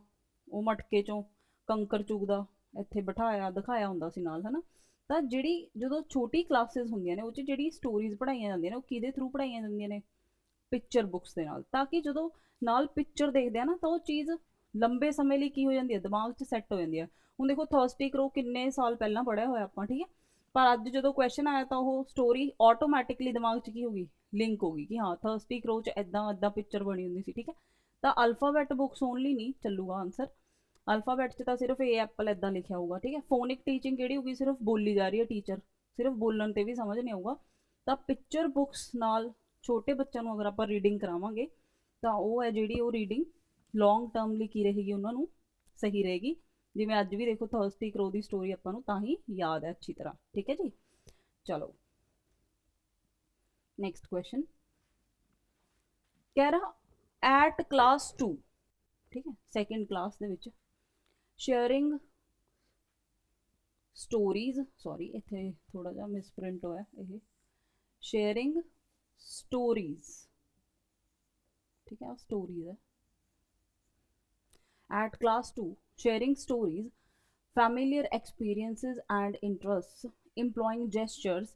ਉਹ ਮਟਕੇ ਚੋਂ ਕੰਕਰ ਚੁਗਦਾ ਇੱਥੇ ਬਿਠਾਇਆ ਦਿਖਾਇਆ ਹੁੰਦਾ ਸੀ ਨਾਲ, ਹੈ ਨਾ। ਤਾਂ ਜਿਹੜੀ ਜਦੋਂ ਛੋਟੀ ਕਲਾਸਿਸ ਹੁੰਦੀਆਂ ਨੇ, ਉਹ 'ਚ ਜਿਹੜੀ ਸਟੋਰੀਜ਼ ਪੜ੍ਹਾਈਆਂ ਜਾਂਦੀਆਂ ਨੇ, ਉਹ ਕਿਹਦੇ ਥਰੂ ਪੜ੍ਹਾਈਆਂ ਜਾਂਦੀਆਂ ਨੇ, ਪਿਕਚਰ ਬੁੱਕਸ ਦੇ ਨਾਲ। ਤਾਂ ਕਿ ਜਦੋਂ ਨਾਲ ਪਿਕਚਰ ਦੇਖਦੇ ਆ ਨਾ, ਤਾਂ ਉਹ ਚੀਜ਼ ਲੰਬੇ ਸਮੇਂ ਲਈ ਕੀ ਹੋ ਜਾਂਦੀ ਹੈ, ਦਿਮਾਗ 'ਚ ਸੈੱਟ ਹੋ ਜਾਂਦੀ ਹੈ। ਹੁਣ ਦੇਖੋ ਥਰਸਟੀ ਕਰੋ ਕਿੰਨੇ ਸਾਲ ਪਹਿਲਾਂ ਪੜ੍ਹਿਆ ਹੋਇਆ ਆਪਾਂ, ਠੀਕ ਹੈ, ਪਰ ਅੱਜ ਜਦੋਂ ਕੁਐਸਚਨ ਆਇਆ ਤਾਂ ਉਹ ਸਟੋਰੀ ਆਟੋਮੈਟਿਕਲੀ ਦਿਮਾਗ 'ਚ ਕੀ ਹੋ ਗਈ, ਲਿੰਕ ਹੋ ਗਈ ਕਿ ਹਾਂ ਥਰਸਟੀ ਕਰੋ 'ਚ ਇੱਦਾਂ ਇੱਦਾਂ ਪਿਕਚਰ ਬਣੀ ਹੁੰਦੀ ਸੀ, ਠੀਕ ਹੈ। ਤਾਂ ਅਲਫਾਬੈਟ ਬੁੱਕਸ ਓਨਲੀ ਨਹੀਂ ਚੱਲੂਗਾ ਆਨਸਰ, ਅਲਫਾਬੈਟ 'ਚ ਤਾਂ ਸਿਰਫ ਏ ਐਪਲ ਇੱਦਾਂ ਲਿਖਿਆ ਹੋਊਗਾ, ਠੀਕ ਹੈ। ਫੋਨਿਕ ਟੀਚਿੰਗ ਕਿਹੜੀ ਹੋਊਗੀ, ਸਿਰਫ ਬੋਲੀ ਜਾ ਰਹੀ ਹੈ ਟੀਚਰ, ਸਿਰਫ ਬੋਲਣ 'ਤੇ ਵੀ ਸਮਝ ਨਹੀਂ ਆਊਗਾ। ਤਾਂ ਪਿਕਚਰ ਬੁੱਕਸ ਨਾਲ ਛੋਟੇ ਬੱਚਿਆਂ ਨੂੰ ਅਗਰ ਆਪਾਂ ਰੀਡਿੰਗ ਕਰਾਵਾਂਗੇ, ਤਾਂ ਉਹ ਹੈ ਜਿਹੜੀ ਉਹ ਰੀਡਿੰਗ ਲੌਂਗ ਟਰਮ ਲਈ ਕੀ ਰਹੇਗੀ, ਉਹਨਾਂ ਨੂੰ ਸਹੀ ਰਹੇਗੀ। ਜਿਵੇਂ ਅੱਜ ਵੀ ਦੇਖੋ ਥਰਸਟੀ ਕਰੋ ਦੀ ਸਟੋਰੀ ਆਪਾਂ ਨੂੰ ਤਾਂ ਹੀ ਯਾਦ ਹੈ ਅੱਛੀ ਤਰ੍ਹਾਂ, ਠੀਕ ਹੈ ਜੀ। ਚਲੋ ਨੈਕਸਟ ਕੁਐਸਚਨ ਕਹਿ ਰਿਹਾ ਐਟ ਕਲਾਸ 2, ਠੀਕ ਹੈ, ਸੈਕਿੰਡ ਕਲਾਸ ਦੇ ਵਿੱਚ ਸ਼ੇਅਰਿੰਗ ਸਟੋਰੀਜ਼, ਸੌਰੀ ਇੱਥੇ ਥੋੜਾ ਜਿਹਾ ਮਿਸਪ੍ਰਿੰਟ ਹੋਇਆ, ਇਹ ਸ਼ੇਅਰਿੰਗ ਸਟੋਰੀਜ਼, ठीक है, स्टोरीज है। At class 2, sharing stories, familiar experiences and interests, employing gestures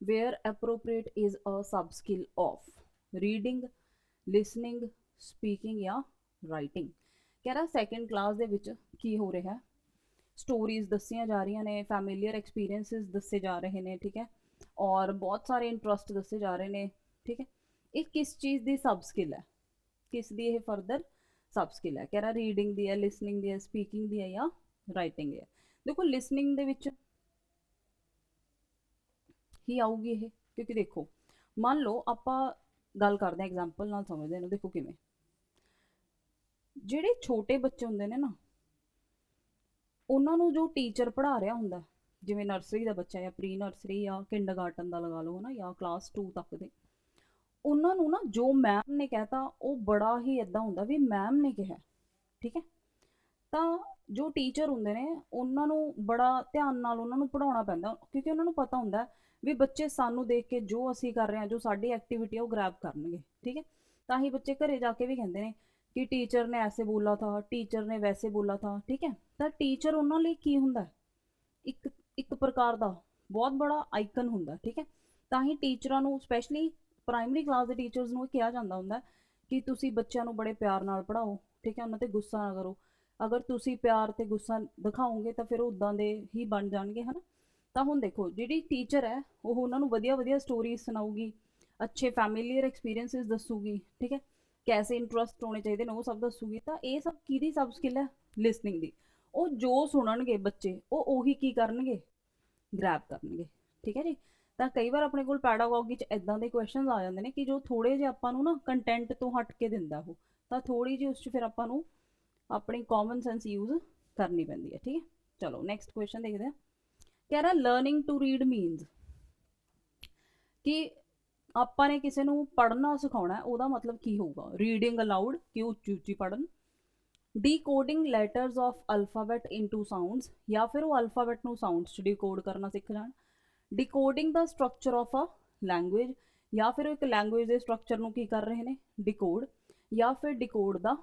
where appropriate is a sub-skill of reading, listening, speaking या writing। कह रहा सेकेंड क्लास ਦੇ ਵਿੱਚ ਕੀ ਹੋ ਰਿਹਾ, स्टोरीज दसिया जा रही ने, फैमिलीयर एक्सपीरियंसिस दसे जा रहे हैं, ठीक है, और बहुत सारे इंटरस्ट दसे जा रहे हैं, ठीक है। ये किस चीज़ की सब स्किल है, किस दी फरदर सब स्किल है, कह रहा रीडिंग दी है, लिसनिंग दी है, स्पीकिंग दी है या राइटिंग है। देखो लिसनिंग दे विच ही आऊगी ये, क्योंकि देखो मान लो आपां गल करते हैं एग्जाम्पल नाल समझते हैं, देखो किवें जिहड़े छोटे बच्चे हुंदे ने ना, ਉਹਨਾਂ ਨੂੰ ਜੋ ਟੀਚਰ ਪੜ੍ਹਾ ਰਿਹਾ ਹੁੰਦਾ, ਜਿਵੇਂ ਨਰਸਰੀ ਦਾ ਬੱਚਾ ਜਾਂ ਪ੍ਰੀ ਨਰਸਰੀ ਜਾਂ ਕਿੰਡਰਗਾਰਟਨ ਦਾ ਲਗਾ ਲਓ, ਹੈ ਨਾ, ਜਾਂ ਕਲਾਸ 2 ਤੱਕ ਦੇ, ਉਹਨਾਂ ਨੂੰ ਨਾ ਜੋ ਮੈਮ ਨੇ ਕਹਿਤਾ ਉਹ ਬੜਾ ਹੀ ਇੱਦਾਂ ਹੁੰਦਾ ਵੀ ਮੈਮ ਨੇ ਕਿਹਾ, ਠੀਕ ਹੈ। ਤਾਂ ਜੋ ਟੀਚਰ ਹੁੰਦੇ ਨੇ ਉਹਨਾਂ ਨੂੰ ਬੜਾ ਧਿਆਨ ਨਾਲ ਉਹਨਾਂ ਨੂੰ ਪੜ੍ਹਾਉਣਾ ਪੈਂਦਾ, ਕਿਉਂਕਿ ਉਹਨਾਂ ਨੂੰ ਪਤਾ ਹੁੰਦਾ ਵੀ ਬੱਚੇ ਸਾਨੂੰ ਦੇਖ ਕੇ ਜੋ ਅਸੀਂ ਕਰ ਰਹੇ ਹਾਂ, ਜੋ ਸਾਡੀ ਐਕਟੀਵਿਟੀ ਆ ਉਹ ਗ੍ਰੈਬ ਕਰਨਗੇ, ਠੀਕ ਹੈ। ਤਾਂ ਹੀ ਬੱਚੇ ਘਰੇ ਜਾ ਕੇ ਵੀ ਕਹਿੰਦੇ ਨੇ कि टीचर ने ऐसे बोला था, टीचर ने वैसे बोला था, ठीक है। तो टीचर उन्होंने लिए की हुंदा एक एक प्रकार का बहुत बड़ा आइकन हुंदा, ठीक है। तो ही टीचरां नूं स्पैशली प्राइमरी क्लास के टीचर्स नूं कहा जाता हुंदा कि तुसी बच्चों नूं बड़े प्यार नाल पढ़ाओ, ठीक है, उन्हां ते गुस्सा ना करो। अगर तुसी प्यार ते गुस्सा दिखाओगे तो फिर उदां दे ही बन जाणगे, है ना। तो हुण देखो जिहड़ी टीचर है वो उन्हां नूं वधिया वधिया स्टोरीज सुणाऊगी, अच्छे फैमिलीयर एक्सपीरियंसिस दसूगी, ठीक है, कैसे इंटरस्ट होने चाहिए वो सब दसूगी। तो ये सब की सब स्किल है, लिसनिंग दी। वो जो सुनणगे बच्चे वो उही की करनगे, ग्रैब करनगे, ठीक है जी। तो कई बार अपने कोल पैडागॉगी च इदां दे क्वेश्चन आ जाते हैं कि जो थोड़े जे आपां नूं ना कंटेंट तो हट के दिंदा वो, तो थोड़ी जी उस फिर आपां नूं अपनी कॉमन सेंस यूज करनी पैंदी है, ठीक है। चलो नैक्सट क्वेश्चन देखते हैं। कह रहा लर्निंग टू रीड मीनस कि ਆਪਾਂ ਨੇ ਕਿਸੇ ਨੂੰ ਪੜ੍ਹਨਾ ਸਿਖਾਉਣਾ, ਉਹਦਾ ਮਤਲਬ ਕੀ ਹੋਊਗਾ, ਰੀਡਿੰਗ ਅਲਾਉਡ ਕਿ ਉੱਚੀ ਉੱਚੀ ਪੜ੍ਹਨ, decoding letters of alphabet into sounds ਜਾਂ ਫਿਰ ਉਹ ਅਲਫਾਬੈਟ ਨੂੰ ਸਾਊਂਡਸ 'ਚ ਡੀਕੋਡ ਕਰਨਾ ਸਿੱਖ ਜਾਣ, ਡੀਕੋਡਿੰਗ ਦਾ ਸਟਰਕਚਰ ਆਫ ਅ ਲੈਂਗੁਏਜ ਜਾਂ ਫਿਰ ਉਹ ਇੱਕ ਲੈਂਗੁਏਜ ਦੇ ਸਟਰਕਚਰ ਨੂੰ ਕੀ ਕਰ ਰਹੇ ਨੇ, ਡੀਕੋਡ, ਜਾਂ ਫਿਰ ਡੀਕੋਡ ਦਾ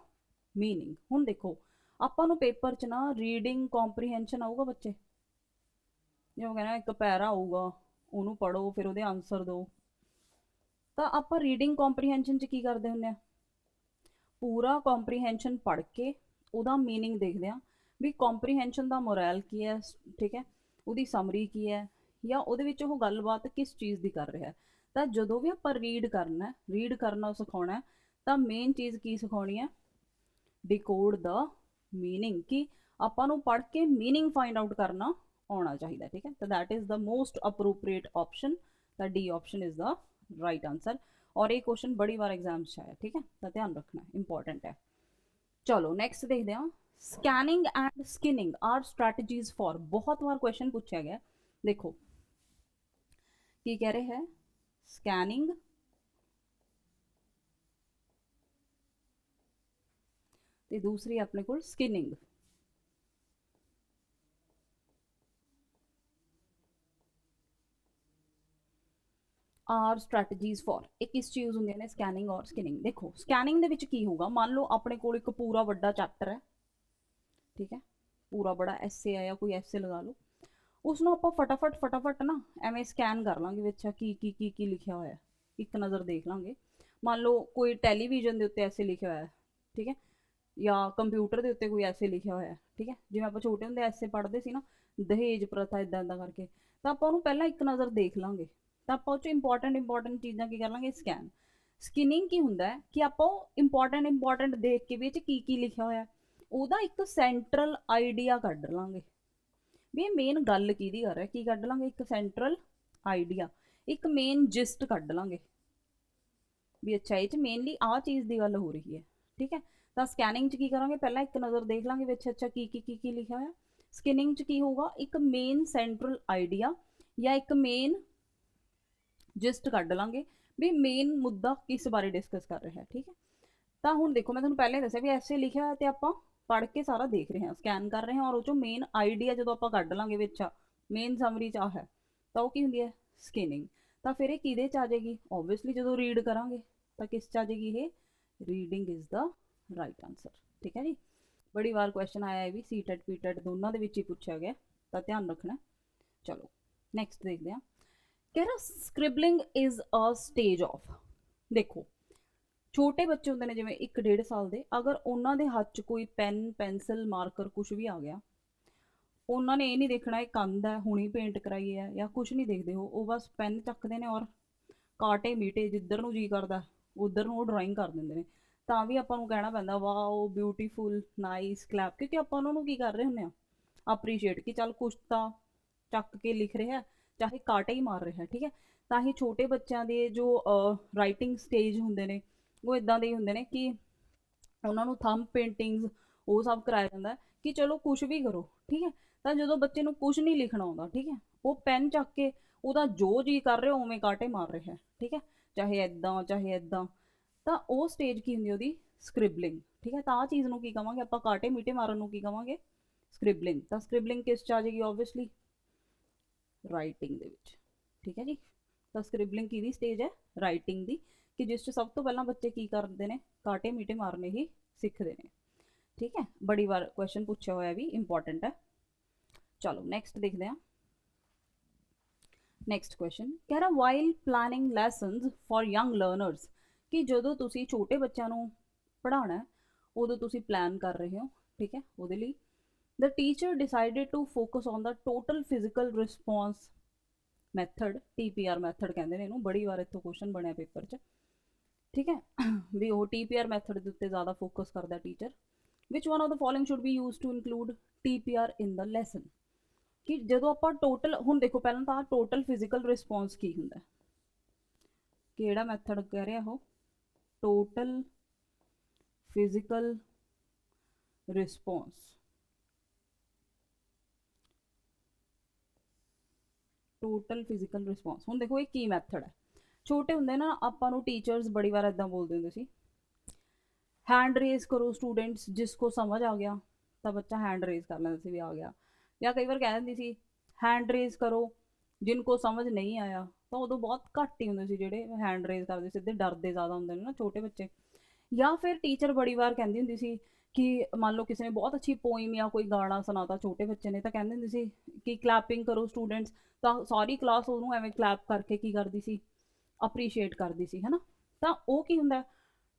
ਮੀਨਿੰਗ। ਹੁਣ ਦੇਖੋ ਆਪਾਂ ਨੂੰ ਪੇਪਰ 'ਚ ਨਾ ਰੀਡਿੰਗ ਕੰਪਰੀਹੈਂਸ਼ਨ ਆਊਗਾ ਬੱਚੇ, ਜਿਵੇਂ ਕਹਿੰਦਾ ਇੱਕ ਪੈਰਾ ਆਊਗਾ ਉਹਨੂੰ ਪੜ੍ਹੋ ਫਿਰ ਉਹਦੇ ਆਨਸਰ ਦਿਓ। ਤਾਂ ਆਪਾਂ ਰੀਡਿੰਗ ਕੰਪਰੀਹੈਂਸ਼ਨ 'ਚ ਕੀ ਕਰਦੇ ਹੁੰਦੇ ਆ, ਪੂਰਾ ਕੰਪਰੀਹੈਂਸ਼ਨ ਪੜ੍ਹ ਕੇ ਉਹਦਾ ਮੀਨਿੰਗ ਦੇਖਦੇ ਹਾਂ ਵੀ ਕੰਪਰੀਹੈਂਸ਼ਨ ਦਾ ਮੋਰਲ ਕੀ ਹੈ, ਠੀਕ ਹੈ, ਉਹਦੀ ਸਮਰੀ ਕੀ ਹੈ, ਜਾਂ ਉਹਦੇ ਵਿੱਚ ਉਹ ਗੱਲਬਾਤ ਕਿਸ ਚੀਜ਼ ਦੀ ਕਰ ਰਿਹਾ। ਤਾਂ ਜਦੋਂ ਵੀ ਆਪਾਂ ਰੀਡ ਕਰਨਾ ਸਿਖਾਉਣਾ, ਤਾਂ ਮੇਨ ਚੀਜ਼ ਕੀ ਸਿਖਾਉਣੀ ਹੈ, ਡਿਕੋਡ ਦਾ ਮੀਨਿੰਗ, ਕਿ ਆਪਾਂ ਨੂੰ ਪੜ੍ਹ ਕੇ ਮੀਨਿੰਗ ਫਾਈਂਡ ਆਊਟ ਕਰਨਾ ਆਉਣਾ ਚਾਹੀਦਾ। ਠੀਕ ਹੈ, ਤਾਂ that is the most appropriate option, ਤਾਂ D option is the right answer. और ये क्वेश्चन बड़ी बार एग्जाम च आया। ठीक है, तो ध्यान रखना, इंपॉर्टेंट है। चलो नेक्स्ट देखते हैं, scanning and skimming are strategies for. बहुत बार क्वेश्चन पूछा गया, देखो की कह रहे हैं, स्कैनिंग ते दूसरी अपने को स्किनिंग। आर स्ट्रैटेजीज फॉर, एक किस चीज़ होंगे ने, स्कैनिंग और स्किनिंग। देखो स्कैनिंग दे विच की होगा, मान लो अपने को एक पूरा बड़ा चैप्टर है, ठीक है, पूरा बड़ा एसे है या कोई एसे लगा लो, उसनों आप फटाफट ना एवें स्कैन कर लांगे विच की लिखिया होया है, एक नज़र देख लांगे। मान लो कोई टैलीविजन के उत्ते ऐसे लिखा होया है, ठीक है, या कंप्यूटर के उत्ते कोई ऐसे लिखा होया है, ठीक है, जिवें आपां छोटे हुंदे ऐसे पढ़ते सी ना, दहेज प्रथा इदां इदां करके, तो आपां उहनूं पहलां एक नज़र देख लांगे, तो आपां उह 'चों इंपॉर्टेंट चीज़ां की कर लांगे, स्कैन। स्किनिंग की हुंदा है कि आपां इंपॉर्टेंट देख के भी की लिखा होया है, ਉਹਦਾ ਇੱਕ ਸੈਂਟਰਲ ਆਈਡੀਆ ਕੱਢ ਲਾਂਗੇ ਵੀ ਇਹ ਮੇਨ ਗੱਲ ਕਿਹਦੀ ਕਰ ਰਿਹਾ, ਕੀ ਕੱਢ ਲਾਂਗੇ, ਇੱਕ ਸੈਂਟਰਲ ਆਈਡੀਆ, ਇੱਕ ਮੇਨ ਜਿਸਟ ਕੱਢ ਲਾਂਗੇ ਵੀ ਅੱਛਾ ਇਹ 'ਚ ਮੇਨਲੀ ਆਹ ਚੀਜ਼ ਦੀ ਗੱਲ ਹੋ ਰਹੀ ਹੈ। ਠੀਕ ਹੈ, ਤਾਂ ਸਕੈਨਿੰਗ 'ਚ ਕੀ ਕਰਾਂਗੇ, ਪਹਿਲਾਂ ਇੱਕ ਨਜ਼ਰ ਦੇਖ ਲਾਂਗੇ ਵਿੱਚ ਅੱਛਾ ਕੀ ਲਿਖਿਆ ਹੋਇਆ। स्किनिंग च की होगा, एक मेन सेंट्रल आइडिया या एक मेन जिस्ट कढ़ लांगे भी मेन मुद्दा किस बारे डिस्कस कर रहा है। ठीक है, तो हुण देखो मैं तुहानूं पहले दस्सिया भी ऐसे लिखिया होया ते आपां पढ़ के सारा देख रहे हैं, स्कैन कर रहे हैं, और वो मेन आइडिया जो आप कढ़ लांगे विच मेन समरी च है, तो वो की हुंदी है, स्किनिंग। तो फिर ये किहदे च आ जाएगी, ओबवियसली जो रीड करांगे तो किस च आ जाएगी, ये reading is the right answer. ठीक है जी, बड़ी बार क्वेश्चन आया है भी, सी टेट पी टेट दोनों के ही पूछा गया, तो ध्यान रखना। चलो नैक्सट देखते हैं, कह रहा scribbling is a stage of. देखो छोटे बच्चे होंगे ने जिवें 1-1.5 साल के, अगर उन्होंने हाथ च कोई पेन पेंसिल मार्कर कुछ भी आ गया, उन्होंने ये नहीं देखना एक कंध है हुणी पेंट कराई है या कुछ नहीं देखते, हो बस पेन चकते हैं और काटे मीटे जिधर नूं जी करदा उधर नूं ड्राइंग कर देंगे ने, ਤਾਂ ਵੀ ਆਪਾਂ ਨੂੰ ਕਹਿਣਾ ਪੈਂਦਾ ਵਾਓ ਬਿਊਟੀਫੁਲ ਨਾਈਸ ਕਲੈਪ, ਕਿਉਂਕਿ ਆਪਾਂ ਉਹਨਾਂ ਨੂੰ ਕੀ ਕਰ ਰਹੇ ਹੁੰਦੇ ਆ, ਅਪਰੀਸ਼ੀਏਟ ਕਿ ਚੱਲ ਕੁਛ ਤਾਂ ਚੱਕ ਕੇ ਲਿਖ ਰਿਹਾ, ਚਾਹੇ ਕਾਟੇ ਹੀ ਮਾਰ ਰਿਹਾ। ਠੀਕ ਹੈ, ਤਾਂ ਹੀ ਛੋਟੇ ਬੱਚਿਆਂ ਦੇ ਜੋ ਰਾਈਟਿੰਗ ਸਟੇਜ ਹੁੰਦੇ ਨੇ ਉਹ ਇਦਾਂ ਦੇ ਹੀ ਹੁੰਦੇ ਨੇ ਕਿ ਉਹਨਾਂ ਨੂੰ ਥੰਬ ਪੇਂਟਿੰਗਸ ਉਹ ਸਭ ਕਰਾਇਆ ਜਾਂਦਾ ਕਿ ਚਲੋ ਕੁਛ ਵੀ ਕਰੋ। ਠੀਕ ਹੈ, ਤਾਂ ਜਦੋਂ ਬੱਚੇ ਨੂੰ ਕੁਛ ਨਹੀਂ ਲਿਖਣਾ ਆਉਂਦਾ, ਠੀਕ ਹੈ, ਉਹ ਪੈਨ ਚੱਕ ਕੇ ਉਹਦਾ ਜੋ ਜੀ ਕਰ ਰਿਹਾ ਉਵੇਂ ਕਾਟੇ ਮਾਰ ਰਿਹਾ। ਠੀਕ ਹੈ, ਚਾਹੇ ਇੱਦਾਂ ਚਾਹੇ ਇੱਦਾਂ, ਤਾਂ ਉਹ ਸਟੇਜ ਕੀ ਹੁੰਦੀ ਉਹਦੀ, ਸਕ੍ਰਿਬਲਿੰਗ। ਠੀਕ ਹੈ, ਤਾਂ ਆਹ ਚੀਜ਼ ਨੂੰ ਕੀ ਕਵਾਂਗੇ ਆਪਾਂ, ਕਾਟੇ ਮੀਟੇ ਮਾਰਨ ਨੂੰ ਕੀ ਕਵਾਂਗੇ, ਸਕ੍ਰਿਬਲਿੰਗ। ਤਾਂ ਸਕ੍ਰਿਬਲਿੰਗ ਕਿਸ ਚ ਆ ਜਾਏਗੀ, ਓਬਵੀਅਸਲੀ ਰਾਈਟਿੰਗ ਦੇ ਵਿੱਚ। ਠੀਕ ਹੈ ਜੀ, ਤਾਂ ਸਕ੍ਰਿਬਲਿੰਗ ਕਿਹਦੀ ਸਟੇਜ ਹੈ, ਰਾਈਟਿੰਗ ਦੀ, ਕਿ ਜਿਸ ਚ ਸਭ ਤੋਂ ਪਹਿਲਾਂ ਬੱਚੇ ਕੀ ਕਰਦੇ ਨੇ, ਕਾਟੇ ਮੀਟੇ ਮਾਰਨੇ ਹੀ ਸਿੱਖਦੇ ਨੇ। ठीक है, बड़ी बार क्वेश्चन पूछा हुआ भी, इंपॉर्टेंट है। चलो नेक्स्ट देखते हैं, नेक्स्ट क्वेश्चन कह रहा while planning lessons for young learners, कि जो तुसी छोटे बच्चों को पढ़ाना है उदों तुसी प्लान कर रहे हो। ठीक है, उहदे लई the teacher decided to focus on the total physical response method, TPR method कहते हैं इहनूं, बड़ी बार इत्थों क्वेश्चन बनया पेपर च। ठीक है, भी वो TPR मैथड के उत्ते ज़्यादा फोकस करता teacher. Which one of the following should be use to include TPR in the lesson, कि जो आप टोटल हुण देखो पहले तो टोटल फिजिकल रिस्पॉन्स की हुंदा, किहड़ा मैथड कह रहा हो, total physical response, total physical response. हुण देखो ये की मैथड है, छोटे हुंदे ना आपां नूं टीचर्स बड़ी बार इदां बोलदे हुंदे सी, हैंड रेज करो स्टूडेंट्स, जिसको समझ आ गया तो बच्चा हैंड रेज कर लेंदा सी भी आ गया, या कई बार कह दिंदी सी हैंड रेज करो जिनको समझ नहीं आया, तो उदों बहुत घट ही हुंदे सी जिहड़े हैंड रेज करदे, सीधे डरदे ज़्यादा हुंदे ने ना छोटे बच्चे। या फिर टीचर बड़ी बार कहती हुंदी सी कि मान लो किसी ने बहुत अच्छी पोइम या कोई गाना सुनाता छोटे बच्चे ने, तो कहते हुंदे सी कि क्लैपिंग करो स्टूडेंट्स, तो सारी क्लास उहनूं एवें क्लैप करके की करदी सी, अप्रीशिएट करदी सी, है ना। तो वो की हुंदा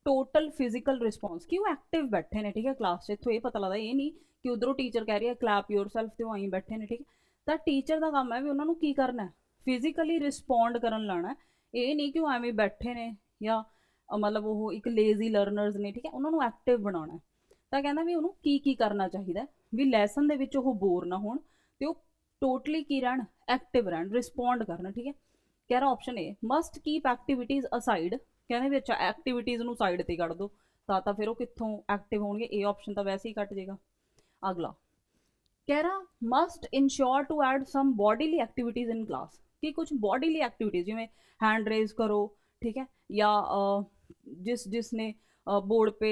टोटल फिजिकल रिस्पॉन्स, कि वो एक्टिव बैठे ने। ठीक है, क्लास से इत्थों ये पता लगता, ये नहीं कि उधरों टीचर कह रही है क्लैप योर सैल्फ, तो वहीं बैठे ने। ठीक है, ਤਾਂ ਟੀਚਰ ਦਾ ਕੰਮ ਹੈ ਵੀ ਉਹਨਾਂ ਨੂੰ ਕੀ ਕਰਨਾ ਹੈ, ਫਿਜ਼ੀਕਲੀ ਰਿਸਪੌਂਡ ਕਰਨ ਲਾਣਾ। ਇਹ ਨਹੀਂ ਕਿ ਉਹ ਐਵੇਂ ਬੈਠੇ ਨੇ ਜਾਂ ਮਤਲਬ ਉਹ ਇੱਕ ਲੇਜ਼ੀ ਲਰਨਰਸ ਨੇ, ਠੀਕ ਹੈ, ਉਹਨਾਂ ਨੂੰ ਐਕਟਿਵ ਬਣਾਉਣਾ। ਤਾਂ ਕਹਿੰਦਾ ਵੀ ਉਹਨੂੰ ਕੀ ਕੀ ਕਰਨਾ ਚਾਹੀਦਾ ਵੀ ਲੈਸਨ ਦੇ ਵਿੱਚ ਉਹ ਬੋਰ ਨਾ ਹੋਣ ਤੇ ਉਹ ਟੋਟਲੀ ਕੀ ਰਹਿਣ, ਐਕਟਿਵ ਰਹਿਣ, ਰਿਸਪੌਂਡ ਕਰਨ, ਠੀਕ ਹੈ। ਕਹਿ ਰਿਹਾ option A must keep activities aside, ਕਹਿੰਦੇ ਵੀ ਅੱਛਾ ਐਕਟੀਵਿਟੀਜ਼ ਨੂੰ ਸਾਈਡ ਤੇ ਕੱਢ ਦੋ ਤਾਂ ਫਿਰ ਉਹ ਕਿੱਥੋਂ ਐਕਟਿਵ ਹੋਣਗੇ, ਇਹ ਆਪਸ਼ਨ ਤਾਂ ਵੈਸੇ ਹੀ ਕੱਟ ਜਾਏਗਾ। ਅਗਲਾ कह रहा must ensure to add some bodily activities in class, कि कुछ बॉडीली एक्टिविटीज़ जिमें हैंड रेज करो, ठीक है, या जिसने बोर्ड पे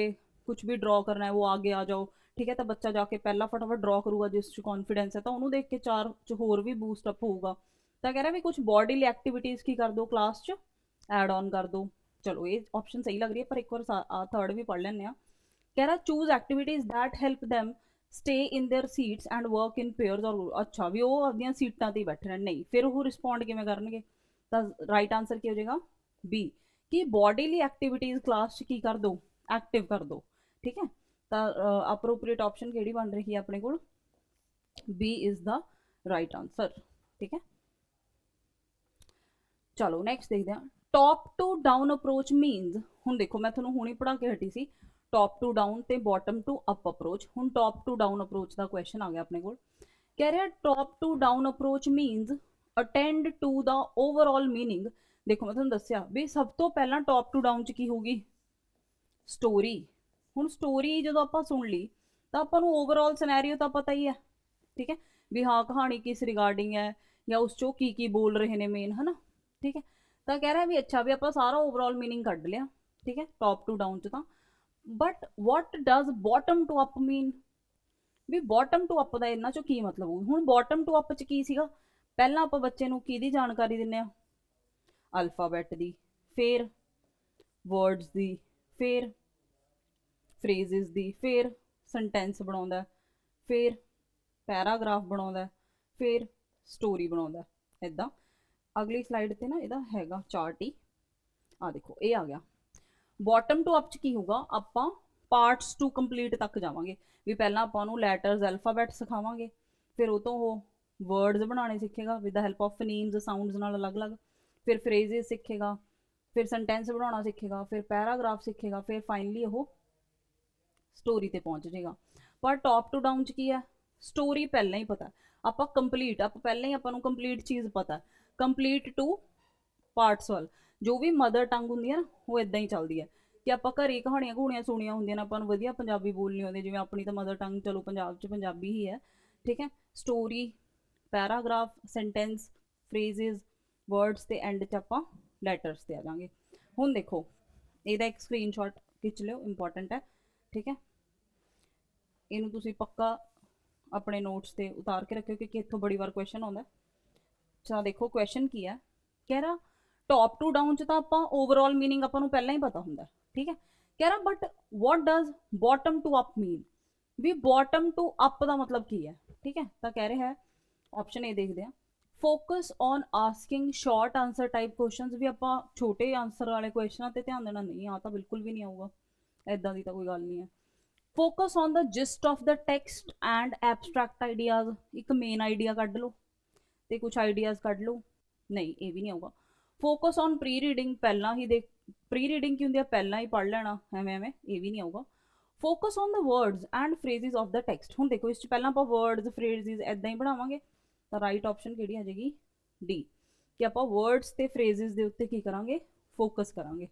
कुछ भी ड्रॉ करना है वो आगे आ जाओ, ठीक है, तो बच्चा जाके पहला फटाफट ड्रॉ करूगा जिस कॉन्फिडेंस है तो उन्होंने देख के चार होर भी बूस्ट अप होगा। तो कह रहा है भी कुछ बॉडीली एक्टिविटीज़ की कर दो क्लास च एड ऑन कर दो। चलो ये ऑप्शन सही लग रही है पर एक बार थर्ड भी पढ़ लें। कह रहा choose activities that help them stay in their seats and work in pairs और अच्छा भी वो अपनी सीटां ते बैठे रहन, नहीं फिर वो रिस्पॉन्ड किवें करनगे। तो राइट आंसर की हो जाएगा बी कि बॉडीली एक्टिविटीज़ क्लास की कर दो, एक्टिव कर दो, ठीक है। तो अप्रोप्रिएट ऑप्शन केड़ी बन रही है अपने को, B is the right answer, ठीक है। चलो नैक्सट देखते हैं top to down approach means. हुण देखो मैं तुहानूं हुणे पढ़ा के हटी सी टॉप टू डाउन ते बॉटम टू अप अप्रोच। हुण टॉप टू डाउन अप्रोच का क्वेश्चन आ गया अपने को। कह रहा top to down approach means attend to the overall meaning. देखो मैं तुहानूं दस्सिया भी सब तो पहला टॉप टू डाउन च की होगी, स्टोरी। हुण स्टोरी जो आपां सुन ली तो आपां नूं ओवरऑल सिनैरियो तो पता ही है, ठीक है, भी हाँ कहानी किस रिगार्डिंग है या उस चो की बोल रहे ने मेन, है ना, ठीक है। तो कह रहा है भी अच्छा भी आप सारा ओवरऑल मीनिंग कढ़ लिया, ठीक है, टॉप टू डाउन च। But what does bottom to up mean, भी बॉटम टू अप का इन्हों चो की मतलब हो। हुण बॉटम टू अप च की सीगा, पहला आप बच्चे नूं किहदी जानकारी दिंदे आ, अल्फाबैट दी, फिर वर्ड्स दी, फिर फ्रेजिज दी, फिर सेंटेंस बनाउंदा, फिर पैराग्राफ बनाउंदा, फिर स्टोरी बनाउंदा, इदां। अगली स्लाइड ते ना इहदा हैगा चार्ट ही, आ देखो ये आ गया। बॉटम टू अप च की होगा, आपां पार्ट्स टू कंप्लीट तक जावांगे भी पहला आपां नूं लैटर्स अल्फाबैट सिखावांगे, फिर वो तो वो वर्ड्स बनाने सीखेगा with the help of phonemes sounds नाल अलग अलग, फिर फ्रेजिज सीखेगा, फिर सेंटेंस बनाना सीखेगा, फिर पैराग्राफ सीखेगा, फिर फाइनली वो स्टोरी ते पहुंच जाएगा। पर टॉप टू डाउन च की है, स्टोरी पहले ही पता, आप कंप्लीट आप पहले ही आपको कंप्लीट चीज़ पता है, कंप्लीट टू पार्ट्स वाल जो भी मदर टंग होंगी है ना वो इदा ही चलती है कि आप घरें कहानियां घूनियां सुनिया होंगे अपन वधिया पंजाबी बोलनी होती जिवें अपनी तो मदर टंग चलो पंजाब च पंजाबी ही है, ठीक है। Story, paragraph, sentence, phrases, words ते एंड च आपां लैटर्स ते आ जाएंगे। हुण देखो इहदा एक स्क्रीनशॉट खिंच लो, इंपॉर्टेंट है, ठीक है, इनू तुसीं पक्का अपने नोट्स ते उतार के रखियो क्योंकि इत्थों बड़ी बार क्वेश्चन आउंदा। अच्छा देखो क्वेश्चन की है, कह रहा टॉप टू डाउन च तां आपां ओवरऑल मीनिंग आपां नूं पहलां ही पता हुंदा, ठीक है। कह रहा but what does bottom to up mean, भी बॉटम टू अप का मतलब की है, ठीक है। तो कह रहे हैं ऑप्शन ए देखते हैं focus on asking short answer type question, भी आप छोटे आंसर वाले क्वेश्चन पर ध्यान देना नहीं, हाँ तो बिल्कुल भी नहीं आऊगा, इदा की तो कोई गल नहीं है। Focus on the gist of the text and abstract ideas, एक मेन आइडिया कढ़ लो तो कुछ आइडियाज़ कढ़ लो, नहीं ये भी नहीं आऊगा। फोकस ऑन प्री रीडिंग, पहला ही देख प्री रीडिंग की होंगी पहला ही पढ़ लेना एवें एवें, ये भी नहीं आऊगा। Focus on the words and phrases of the text, हुण देखो इस पहला आप वर्ड्स फ्रेजिज इदा ही बनावांगे तो राइट ऑप्शन किहड़ी आ जाएगी डी कि आप वर्ड्स ते फ्रेजिज के उत्ते की करांगे, फोकस करांगे,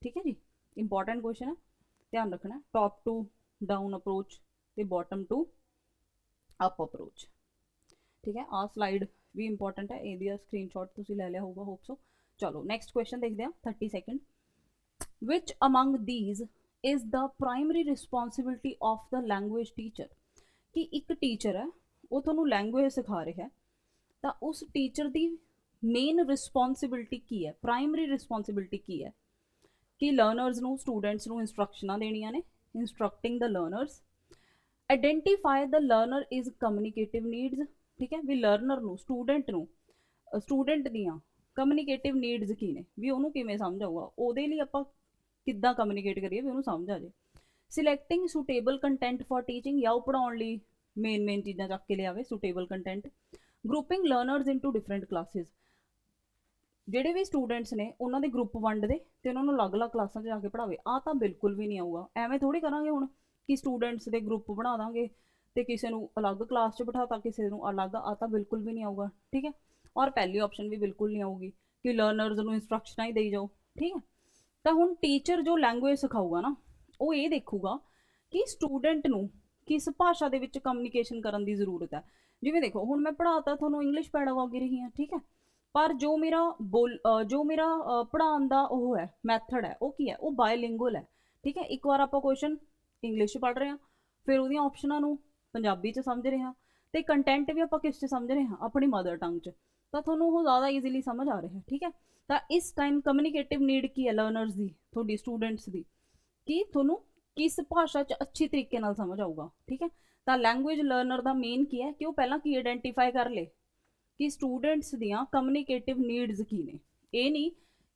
ठीक है जी। इंपॉर्टेंट क्वेश्चन है, ध्यान रखना है, टॉप टू डाउन अप्रोच ते बॉटम टू अप अप्रोच, ठीक है। आ स्लाइड भी इंपॉर्टेंट है, ये स्क्रीनशॉट तुसीं ले लिया होगा होप सो। चलो नैक्सट क्वेश्चन देखते हैं 30 second. Which among these is the primary responsibility of the language teacher, कि एक टीचर है वो तुहानूं लैंग्वेज सिखा रहा है तो उस टीचर की मेन रिस्पॉन्सिबिलिटी की है, प्राइमरी रिस्पॉन्सिबिलिटी की है कि लर्नर्स नूं स्टूडेंट्स नूं इंस्ट्रक्शनां देनियां ने, instructing the learners, identify the learner is communicative needs, ठीक है, भी लर्नर नूं स्टूडेंट दियां कम्युनिकेटिव नीड्स की ने, भी उन्होंने किवें समझ आऊगा, उहदे लई आपां किद्दां कम्युनिकेट करिए भी उन्होंने समझ आ जाए। सिलैक्टिंग सुटेबल कंटेंट फॉर टीचिंग, या पढ़ाउण लई मेन चीज़ां चक के लियावे suitable content, grouping learners into different classes, ਜਿਹੜੇ ਵੀ ਸਟੂਡੈਂਟਸ ਨੇ ਉਹਨਾਂ ਦੇ ਗਰੁੱਪ ਵੰਡ ਦੇ ਤੇ ਉਹਨਾਂ ਨੂੰ ਅਲੱਗ-ਅਲੱਗ ਕਲਾਸਾਂ 'ਚ ਜਾ ਕੇ ਪੜ੍ਹਾਵੇ। ਆਹ ਤਾਂ ਬਿਲਕੁਲ ਵੀ ਨਹੀਂ ਆਊਗਾ। ਐਵੇਂ ਥੋੜੀ ਕਰਾਂਗੇ ਹੁਣ ਕਿ ਸਟੂਡੈਂਟਸ ਦੇ ਗਰੁੱਪ ਬਣਾ ਦਾਂਗੇ ਤੇ ਕਿਸੇ ਨੂੰ ਅਲੱਗ ਕਲਾਸ 'ਚ ਬਿਠਾਤਾ, ਕਿਸੇ ਨੂੰ ਅਲੱਗ। ਆਹ ਤਾਂ ਬਿਲਕੁਲ ਵੀ ਨਹੀਂ ਆਊਗਾ, ਠੀਕ ਹੈ। ਔਰ ਪਹਿਲੀ ਆਪਸ਼ਨ ਵੀ ਬਿਲਕੁਲ ਨਹੀਂ ਆਊਗੀ ਕਿ ਲਰਨਰਸ ਨੂੰ ਇੰਸਟਰਕਸ਼ਨਾਂ ਹੀ ਦੇਈ ਜਾਓ, ਠੀਕ ਹੈ। ਤਾਂ ਹੁਣ ਟੀਚਰ ਜੋ ਲੈਂਗੁਏਜ ਸਿਖਾਊਗਾ ਨਾ, ਉਹ ਇਹ ਦੇਖੂਗਾ ਕਿ ਸਟੂਡੈਂਟ ਨੂੰ ਕਿਸ ਭਾਸ਼ਾ ਦੇ ਵਿੱਚ ਕਮਿਊਨੀਕੇਸ਼ਨ ਕਰਨ ਦੀ ਜ਼ਰੂਰਤ ਹੈ। ਜਿਵੇਂ ਦੇਖੋ ਹੁਣ ਮੈਂ ਪੜ੍ਹਾਤਾ ਤੁਹਾਨੂੰ ਇੰਗਲਿਸ਼ ਪੈਡਾਗੋਗੀ ਰਹੀ ਹਾਂ, ਠੀਕ ਹੈ, ਪਰ ਜੋ ਮੇਰਾ ਪੜ੍ਹਾਉਣ ਦਾ ਉਹ ਹੈ ਮੈਥਡ ਹੈ, ਉਹ ਕੀ ਹੈ, ਉਹ ਬਾਇਲਿੰਗੁਅਲ ਹੈ, ਠੀਕ ਹੈ। ਇੱਕ ਵਾਰ ਆਪਾਂ ਕੁਐਸਚਨ ਇੰਗਲਿਸ਼ 'ਚ ਪੜ੍ਹ ਰਹੇ ਹਾਂ, ਫਿਰ ਉਹਦੀਆਂ ਆਪਸ਼ਨਾਂ ਨੂੰ ਪੰਜਾਬੀ 'ਚ ਸਮਝ ਰਹੇ ਹਾਂ, ਤੇ ਕੰਟੈਂਟ ਵੀ ਆਪਾਂ ਕਿਸ 'ਚ ਸਮਝ ਰਹੇ ਹਾਂ, ਆਪਣੀ ਮਦਰ ਟੰਗ 'ਚ, ਤਾਂ ਤੁਹਾਨੂੰ ਉਹ ਜ਼ਿਆਦਾ ਈਜ਼ੀਲੀ ਸਮਝ ਆ ਰਿਹਾ, ਠੀਕ ਹੈ। ਤਾਂ ਇਸ ਟਾਈਮ ਕਮਿਊਨੀਕੇਟਿਵ ਨੀਡ ਕੀ ਹੈ ਲਰਨਰਸ ਦੀ, ਤੁਹਾਡੀ ਸਟੂਡੈਂਟਸ ਦੀ, ਕਿ ਤੁਹਾਨੂੰ ਕਿਸ ਭਾਸ਼ਾ 'ਚ ਅੱਛੀ ਤਰੀਕੇ ਨਾਲ ਸਮਝ ਆਊਗਾ, ਠੀਕ ਹੈ। ਤਾਂ ਲੈਂਗੁਏਜ ਲਰਨਰ ਦਾ ਮੇਨ ਕੀ ਹੈ ਕਿ ਉਹ ਪਹਿਲਾਂ ਕੀ ਆਇਡੈਂਟੀਫਾਈ ਕਰ ਲੇ ਕਿ ਸਟੂਡੈਂਟਸ ਦੀਆਂ ਕਮਿਊਨੀਕੇਟਿਵ ਨੀਡਸ ਕੀ ਨੇ। ਇਹ ਨਹੀਂ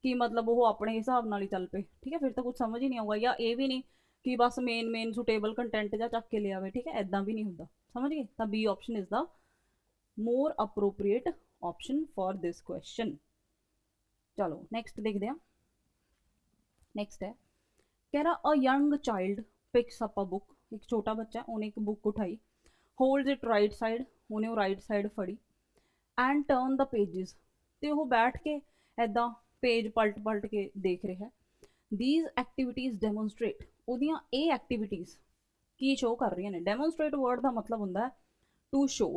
ਕਿ ਮਤਲਬ ਉਹ ਆਪਣੇ ਹਿਸਾਬ ਨਾਲ ਹੀ ਚੱਲ ਪਏ, ਠੀਕ ਹੈ, ਫਿਰ ਤਾਂ ਕੁਝ ਸਮਝ ਹੀ ਨਹੀਂ ਆਊਗਾ। ਜਾਂ ਇਹ ਵੀ ਨਹੀਂ ਕਿ ਬਸ ਮੇਨ ਸੁਟੇਬਲ ਕੰਟੈਂਟ ਜਾਂ ਚੱਕ ਕੇ ਲਿਆਵੇ, ਠੀਕ ਹੈ, ਐਦਾਂ ਵੀ ਨਹੀਂ ਹੁੰਦਾ, ਸਮਝ ਗਏ। ਤਾਂ B option is the more appropriate option for this question. ਚਲੋ ਨੈਕਸਟ ਦੇਖਦੇ ਹਾਂ। ਨੈਕਸਟ ਹੈ, कह रहा a young child picks up a book, एक छोटा बच्चा उन्हें एक बुक उठाई, होल्ड्स इट राइट साइड, उन्हें वो राइट साइड फड़ी, एंड टर्न द पेजिस, तो वो बैठ के ऐदा पेज पलट के देख रहा है। दीज एक्टिविटीज़ डेमोनस्ट्रेट, उहदियां ये एक्टिविटीज़ की शो कर रही ने। डेमोनस्ट्रेट वर्ड का मतलब होंदा है टू शो,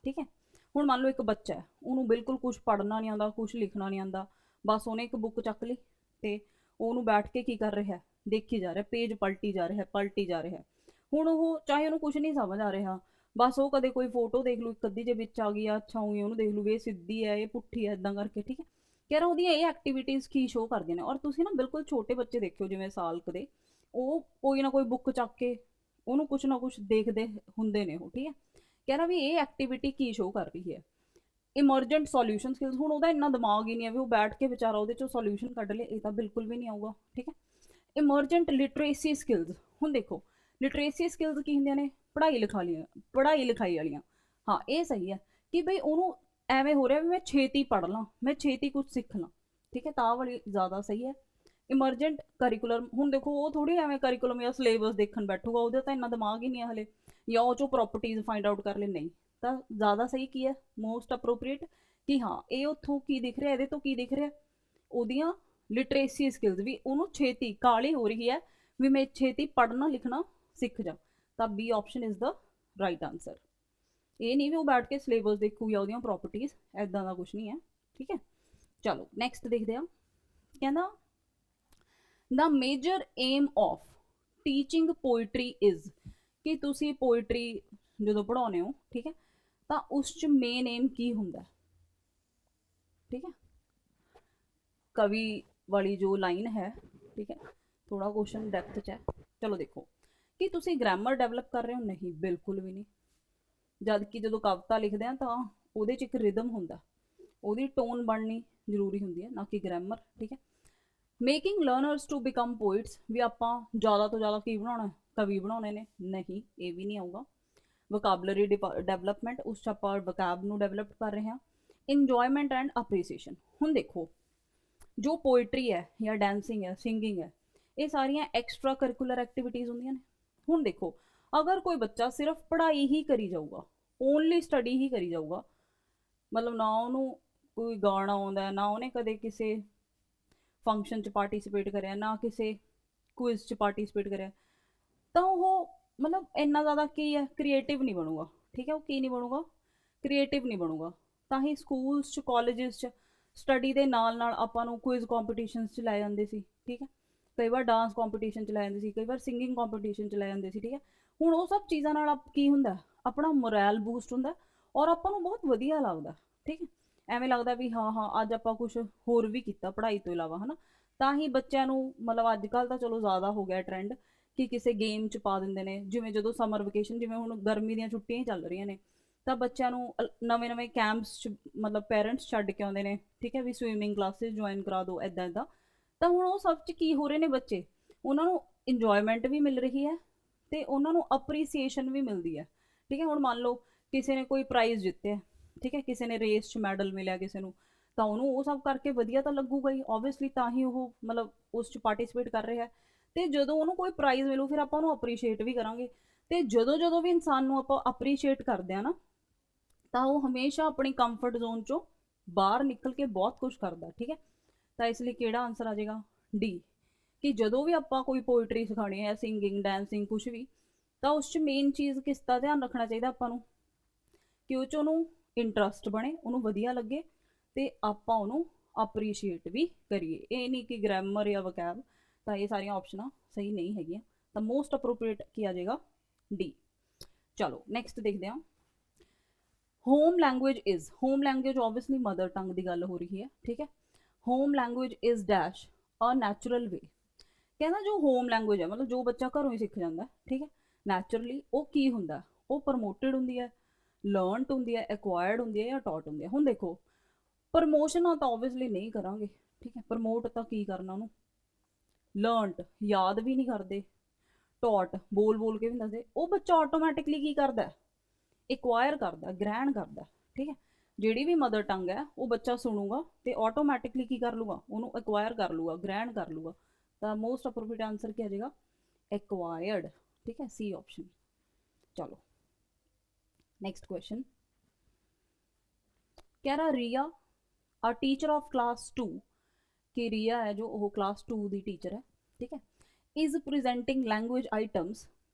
ठीक है। हुण मान लो एक बच्चा है, उन्होंने बिल्कुल कुछ पढ़ना नहीं आता, कुछ लिखना नहीं आता, बस उन्हें एक बुक चक ली तो ਉਹਨੂੰ बैठ के की कर रहा है, देखी जा रहा, पेज पलटी जा रहा है। हुण वो चाहे उन्होंने कुछ नहीं समझ आ रहा, बस वो कदे कोई फोटो देख लू, एक अद्धी जे विच आ गई, अच्छा हुई उन्होंने देख लू ये सीधी है ये पुट्ठी है, इदां करके, ठीक है। कह रहा ਉਹਦੀਆਂ ਇਹ एक्टिविटीज़ की शो करदियां ने। और तुसीं ना बिल्कुल छोटे बच्चे देखियो जिवें साल क दे, ਉਹ ਕੋਈ ਨਾ ਕੋਈ बुक ਚੱਕ के ਉਹਨੂੰ कुछ ना कुछ देखते हुंदे ने ਉਹ, ठीक है। कह रहा भी ये एक्टिविटी की शो कर रही है। इमरजेंट सॉल्यूशन स्किल्स, हुण ਉਹਦਾ ਇੰਨਾ ਦਿਮਾਗ ਹੀ ਨਹੀਂ ਹੈ ਵੀ ਉਹ ਬੈਠ ਕੇ ਵਿਚਾਰਾ ਉਹਦੇ ਚੋਂ ਸੋल्यूशन ਕੱਢ ਲੇ, ਇਹ ਤਾਂ ਬਿਲਕੁਲ ਵੀ ਨਹੀਂ ਆਊਗਾ, ਠੀਕ ਹੈ। ਇਮਰਜੈਂਟ ਲਿਟਰੇਸੀ ਸਕਿल्स, ਹੁਣ ਦੇਖੋ ਲਿਟਰੇਸੀ ਸਕਿल्स ਕੀ ਹੁੰਦੀਆਂ ਨੇ, ਪੜ੍ਹਾਈ ਲਿਖਾਈ ਵਾਲੀਆਂ। ਹਾਂ ਇਹ ਸਹੀ ਹੈ ਕਿ ਬਈ ਉਹਨੂੰ ਐਵੇਂ ਹੋ ਰਿਹਾ ਵੀ ਮੈਂ ਛੇਤੀ ਪੜ੍ਹ ਲਾਂ, ਮੈਂ ਛੇਤੀ ਕੁਝ ਸਿੱਖ ਲਾਂ, ਠੀਕ ਹੈ, ਤਾਂ ਵਾਲੀ ਜ਼ਿਆਦਾ ਸਹੀ ਹੈ। ਇਮਰਜੈਂਟ ਕਰਿਕੂਲਮ, ਹੁਣ ਦੇਖੋ ਉਹ ਥੋੜੀ ਐਵੇਂ ਕਰਿਕੂਲਮ ਜਾਂ ਸਿਲੇਬਸ ਦੇਖਣ ਬੈਠੂਗਾ, ਉਹਦਾ ਤਾਂ ਇੰਨਾ ਦਿਮਾਗ ਹੀ ਨਹੀਂ ਹੈ ਹਲੇ, ਜਾਂ ਉਹ ਚੋਂ ਪ੍ਰੋਪਰਟੀਜ਼ ਫਾइंड आउट कर ले, नहीं। ਤਾਂ ਜ਼ਿਆਦਾ ਸਹੀ ਕੀ ਹੈ, ਮੋਸਟ ਅਪਰੋਪਰੀਏਟ, ਕਿ ਹਾਂ ਇਹ ਉੱਥੋਂ ਕੀ ਦਿਖ ਰਿਹਾ, ਇਹਦੇ ਤੋਂ ਕੀ ਦਿਖ ਰਿਹਾ, ਉਹਦੀਆਂ ਲਿਟਰੇਸੀ ਸਕਿल्स ਵੀ ਉਹਨੂੰ ਛੇਤੀ ਕਾਹਲੀ ਹੋ ਰਹੀ ਹੈ ਵੀ ਮੈਂ ਛੇਤੀ ਪੜ੍ਹਨਾ ਲਿਖਣਾ ਸਿੱਖ ਜਾ। ਤਾਂ B option is the right answer. ਇਹ ਨਹੀਂ ਵੀ ਉਹ ਬੈਠ ਕੇ ਸਿਲੇਬਸ ਦੇਖੂ ਜਾਂ ਉਹਦੀਆਂ ਪ੍ਰੋਪਰਟੀਜ਼, ਐਦਾਂ ਦਾ ਕੁਝ ਨਹੀਂ ਹੈ, ਠੀਕ ਹੈ। ਚਲੋ ਨੈਕਸਟ ਦੇਖਦੇ ਹਾਂ। ਕਹਿੰਦਾ the major aim of teaching poetry is, ਕਿ ਤੁਸੀਂ ਪੋਇਟਰੀ ਜਦੋਂ ਪੜ੍ਹਾਉਂਦੇ ਹੋ, ਠੀਕ ਹੈ, ਤਾਂ ਉਸ 'ਚ ਮੇਨ ਏਮ ਕੀ ਹੁੰਦਾ, ठीक है। कवि वाली जो लाइन है, ठीक है, थोड़ा क्वेश्चन डेप्थ च है। चलो देखो कि तुसी ग्रामर डेवलप कर रहे हो, नहीं बिल्कुल भी नहीं। जबकि जो कविता लिखते हैं तो वो एक रिदम होंदा, ਉਹਦੀ टोन बननी जरूरी होंदी है, ना कि ग्रामर, ठीक है। Making learners to become poets, भी आपां ज़्यादा तो ज़्यादा की बनाना, कवि बनाने ने, नहीं ये भी नहीं आऊगा। वोकैबलरी डेवलपमेंट, उस च आपां वोकैब नूं डेवलप कर रहे हैं। इंजॉयमेंट एंड अप्रीसीएशन, हुण देखो जो पोइट्री है या डांसिंग है, सिंगिंग है, ये सारियां एक्सट्रा करिकुलर एक्टिविटीज़ होंदियां ने। हुण देखो अगर कोई बच्चा सिर्फ पढ़ाई ही करी जाऊगा, ओनली स्टडी ही करी जाऊगा, मतलब ना उन्होंने कोई गाना आउंदा है, ना उन्हें कदे किसी फंक्शन च पार्टिसिपेट करें, ना किसी क्विज च पार्टिसिपेट करें, तो वो मतलब इन्ना ज़्यादा की है क्रिएटिव नहीं बनूगा, ठीक है। वो की नहीं बनूगा, क्रिएटिव नहीं बनूगा। ਤਾਂ ਹੀ ਸਕੂਲਸ 'ਚ ਕਾਲਜਿਸ 'ਚ ਸਟੱਡੀ ਦੇ ਨਾਲ ਆਪਾਂ ਨੂੰ ਕੁਇਜ਼ ਕੰਪੀਟੀਸ਼ਨਸ 'ਚ ਲੈ ਜਾਂਦੇ ਸੀ, ਠੀਕ ਹੈ। ਕਈ ਵਾਰ ਡਾਂਸ ਕੰਪੀਟੀਸ਼ਨ 'ਚ ਲੈ ਜਾਂਦੇ ਸੀ, ਕਈ ਵਾਰ ਸਿੰਗਿੰਗ ਕੰਪੀਟੀਸ਼ਨ 'ਚ ਲੈ ਜਾਂਦੇ ਸੀ, ਠੀਕ ਹੈ। ਹੁਣ ਉਹ ਸਭ ਚੀਜ਼ਾਂ ਨਾਲ ਕੀ ਹੁੰਦਾ, ਆਪਣਾ ਮੋਰਲ ਬੂਸਟ ਹੁੰਦਾ ਔਰ ਆਪਾਂ ਨੂੰ ਬਹੁਤ ਵਧੀਆ ਲੱਗਦਾ, ਠੀਕ ਹੈ। ਐਵੇਂ ਲੱਗਦਾ ਵੀ ਹਾਂ ਅੱਜ ਆਪਾਂ ਕੁਛ ਹੋਰ ਵੀ ਕੀਤਾ ਪੜ੍ਹਾਈ ਤੋਂ ਇਲਾਵਾ, ਹੈ ਨਾ। ਤਾਂ ਹੀ ਬੱਚਿਆਂ ਨੂੰ ਮਤਲਬ ਅੱਜ ਕੱਲ੍ਹ ਤਾਂ ਚਲੋ ਜ਼ਿਆਦਾ ਹੋ ਗਿਆ ਟਰੈਂਡ ਕਿ ਕਿਸੇ ਗੇਮ 'ਚ ਪਾ ਦਿੰਦੇ ਨੇ, ਜਿਵੇਂ ਜਦੋਂ ਸਮਰ ਵਕੇਸ਼ਨ, ਜਿਵੇਂ ਹੁਣ ਗਰਮੀ ਦੀਆਂ ਛੁੱਟੀਆਂ ਹੀ ਚੱਲ ਰਹੀਆਂ ਨੇ, ਤਾਂ ਬੱਚਿਆਂ ਨੂੰ ਨਵੇਂ ਕੈਂਪਸ 'ਚ ਮਤਲਬ ਪੇਰੈਂਟਸ ਛੱਡ ਕੇ ਆਉਂਦੇ ਨੇ, ਠੀਕ ਹੈ, ਵੀ ਸਵੀਮਿੰਗ ਕਲਾਸਿਸ ਜੁਆਇਨ ਕਰਾ ਦਿਓ, ਇੱਦਾਂ। ਤਾਂ ਹੁਣ ਉਹ ਸਭ 'ਚ ਕੀ ਹੋ ਰਹੇ ਨੇ ਬੱਚੇ, ਉਹਨਾਂ ਨੂੰ ਇੰਜੋਇਮੈਂਟ ਵੀ ਮਿਲ ਰਹੀ ਹੈ ਤੇ ਉਹਨਾਂ ਨੂੰ ਅਪਰੀਸੀਏਸ਼ਨ ਵੀ ਮਿਲਦੀ ਹੈ, ਠੀਕ ਹੈ। ਹੁਣ ਮੰਨ ਲਓ ਕਿਸੇ ਨੇ ਕੋਈ ਪ੍ਰਾਈਜ਼ ਜਿੱਤਿਆ, ठीक है, किसी ने रेस च मैडल मिलिਆ ਕਿਸੇ ਨੂੰ, ਤਾਂ ਉਹਨੂੰ ਉਹ ਸਭ ਕਰਕੇ ਵਧੀਆ ਤਾਂ ਲੱਗੂਗਾ ਹੀ ਓਬਵੀਅਸਲੀ, ਤਾਂ ਹੀ ਉਹ ਮਤਲਬ ਉਸ 'ਚ ਪਾਰਟਿਸਿਪੇਟ ਕਰ ਰਿਹਾ ਹੈ। ਤੇ ਜਦੋਂ ਉਹਨੂੰ ਕੋਈ ਪ੍ਰਾਈਜ਼ ਮਿਲੂ ਫਿਰ ਆਪਾਂ ਉਹਨੂੰ ਅਪਰੀਸ਼ੀਏਟ ਵੀ ਕਰਾਂਗੇ। ਤੇ ਜਦੋਂ ਜਦੋਂ ਵੀ ਇਨਸਾਨ ਨੂੰ ਆਪਾਂ ਅਪਰੀਸ਼ੀਏਟ ਕਰਦੇ ਆ ਨਾ, ਤਾਂ ਉਹ ਹਮੇਸ਼ਾ ਆਪਣੀ ਕੰਫਰਟ ਜ਼ੋਨ ਚੋਂ ਬਾਹਰ ਨਿਕਲ ਕੇ ਬਹੁਤ ਕੁਝ ਕਰਦਾ। ਠੀਕ ਹੈ, ਤਾਂ ਇਸ ਲਈ ਕਿਹੜਾ ਆਨਸਰ ਆ ਜਾਏਗਾ? ਡੀ। ਕਿ ਜਦੋਂ ਵੀ ਆਪਾਂ ਕੋਈ ਪੋਇਟਰੀ ਸਿਖਾਣੀ ਹੈ, ਸਿੰਗਿੰਗ, ਡੈਂਸਿੰਗ, ਕੁਝ ਵੀ, ਤਾਂ ਉਸ 'ਚ ਮੇਨ ਚੀਜ਼ ਕਿਸ ਦਾ ਧਿਆਨ ਰੱਖਣਾ ਚਾਹੀਦਾ ਆਪਾਂ ਨੂੰ? ਕਿ ਉਹ 'ਚ ਉਹਨੂੰ ਇੰਟਰਸਟ ਬਣੇ, ਉਹਨੂੰ ਵਧੀਆ ਲੱਗੇ ਤੇ ਆਪਾਂ ਉਹਨੂੰ ਅਪਰੀਸ਼ੀਏਟ ਵੀ ਕਰੀਏ। ਇਹ ਨਹੀਂ ਕਿ ਗ੍ਰਾਮਰ ਜਾਂ ਵਕੈਬ। ਤਾਂ ਇਹ ਸਾਰੀਆਂ ਆਪਸ਼ਨਾਂ ਸਹੀ ਨਹੀਂ ਹੈਗੀਆਂ। ਤਾਂ ਮੋਸਟ ਅਪਰੋਪਰੀਏਟ ਕੀ ਆ ਜਾਏਗਾ? ਡੀ। ਚਲੋ ਨੈਕਸਟ ਦੇਖਦੇ ਹਾਂ। Home language is, home language obviously mother tongue ਦੀ ਗੱਲ ਹੋ ਰਹੀ ਹੈ। ਠੀਕ ਹੈ, home language is dash a natural way. ਕਹਿੰਦਾ ਜੋ ਹੋਮ ਲੈਂਗੁਏਜ ਹੈ, ਮਤਲਬ ਜੋ ਬੱਚਾ ਘਰੋਂ ਹੀ ਸਿੱਖ ਜਾਂਦਾ। ਠੀਕ ਹੈ, ਨੈਚੁਰਲੀ ਉਹ ਕੀ ਹੁੰਦਾ? ਉਹ ਪ੍ਰਮੋਟਡ ਹੁੰਦੀ ਹੈ, ਲਰਨਡ ਹੁੰਦੀ ਹੈ, ਐਕਵਾਇਰਡ ਹੁੰਦੀ ਹੈ ਜਾਂ ਟੌਟ ਹੁੰਦੀ ਹੈ। ਹੁਣ ਦੇਖੋ, ਪ੍ਰਮੋਸ਼ਨਾਂ ਤਾਂ ਓਬਵੀਅਸਲੀ ਨਹੀਂ ਕਰਾਂਗੇ। ਠੀਕ ਹੈ, ਪ੍ਰਮੋਟ ਤਾਂ ਕੀ ਕਰਨਾ ਉਹਨੂੰ? ਲਰਨਡ ਯਾਦ ਵੀ ਨਹੀਂ ਕਰਦੇ, ਟੌਟ ਬੋਲ ਬੋਲ ਕੇ ਵੀ ਦੱਸਦੇ। ਉਹ ਬੱਚਾ ਆਟੋਮੈਟਿਕਲੀ ਕੀ ਕਰਦਾ? ਐਕਵਾਇਰ ਕਰਦਾ, ਗ੍ਰਹਿਣ ਕਰਦਾ। ਠੀਕ ਹੈ, ਜਿਹੜੀ ਵੀ ਮਦਰ ਟੰਗ ਹੈ ਉਹ ਬੱਚਾ ਸੁਣੂਗਾ ਤੇ ਆਟੋਮੈਟਿਕਲੀ ਕੀ ਕਰ ਲੂਗਾ? ਉਹਨੂੰ ਐਕਵਾਇਰ ਕਰ ਲੂਗਾ, ਗ੍ਰਹਿਣ ਕਰ ਲੂਗਾ। ਤਾਂ ਮੋਸਟ ਅਪਰੋਪਰੀਏਟ ਆਂਸਰ ਕੀ ਆ ਜਾਏਗਾ? ਐਕਵਾਇਰਡ। ਠੀਕ ਹੈ, सी ऑप्शन। चलो नेक्स्ट क्वेश्चन। कह रहा रिया अ टीचर ऑफ क्लास 2, कि रिया है जो वो क्लास 2 की टीचर है। ठीक है, is presenting language items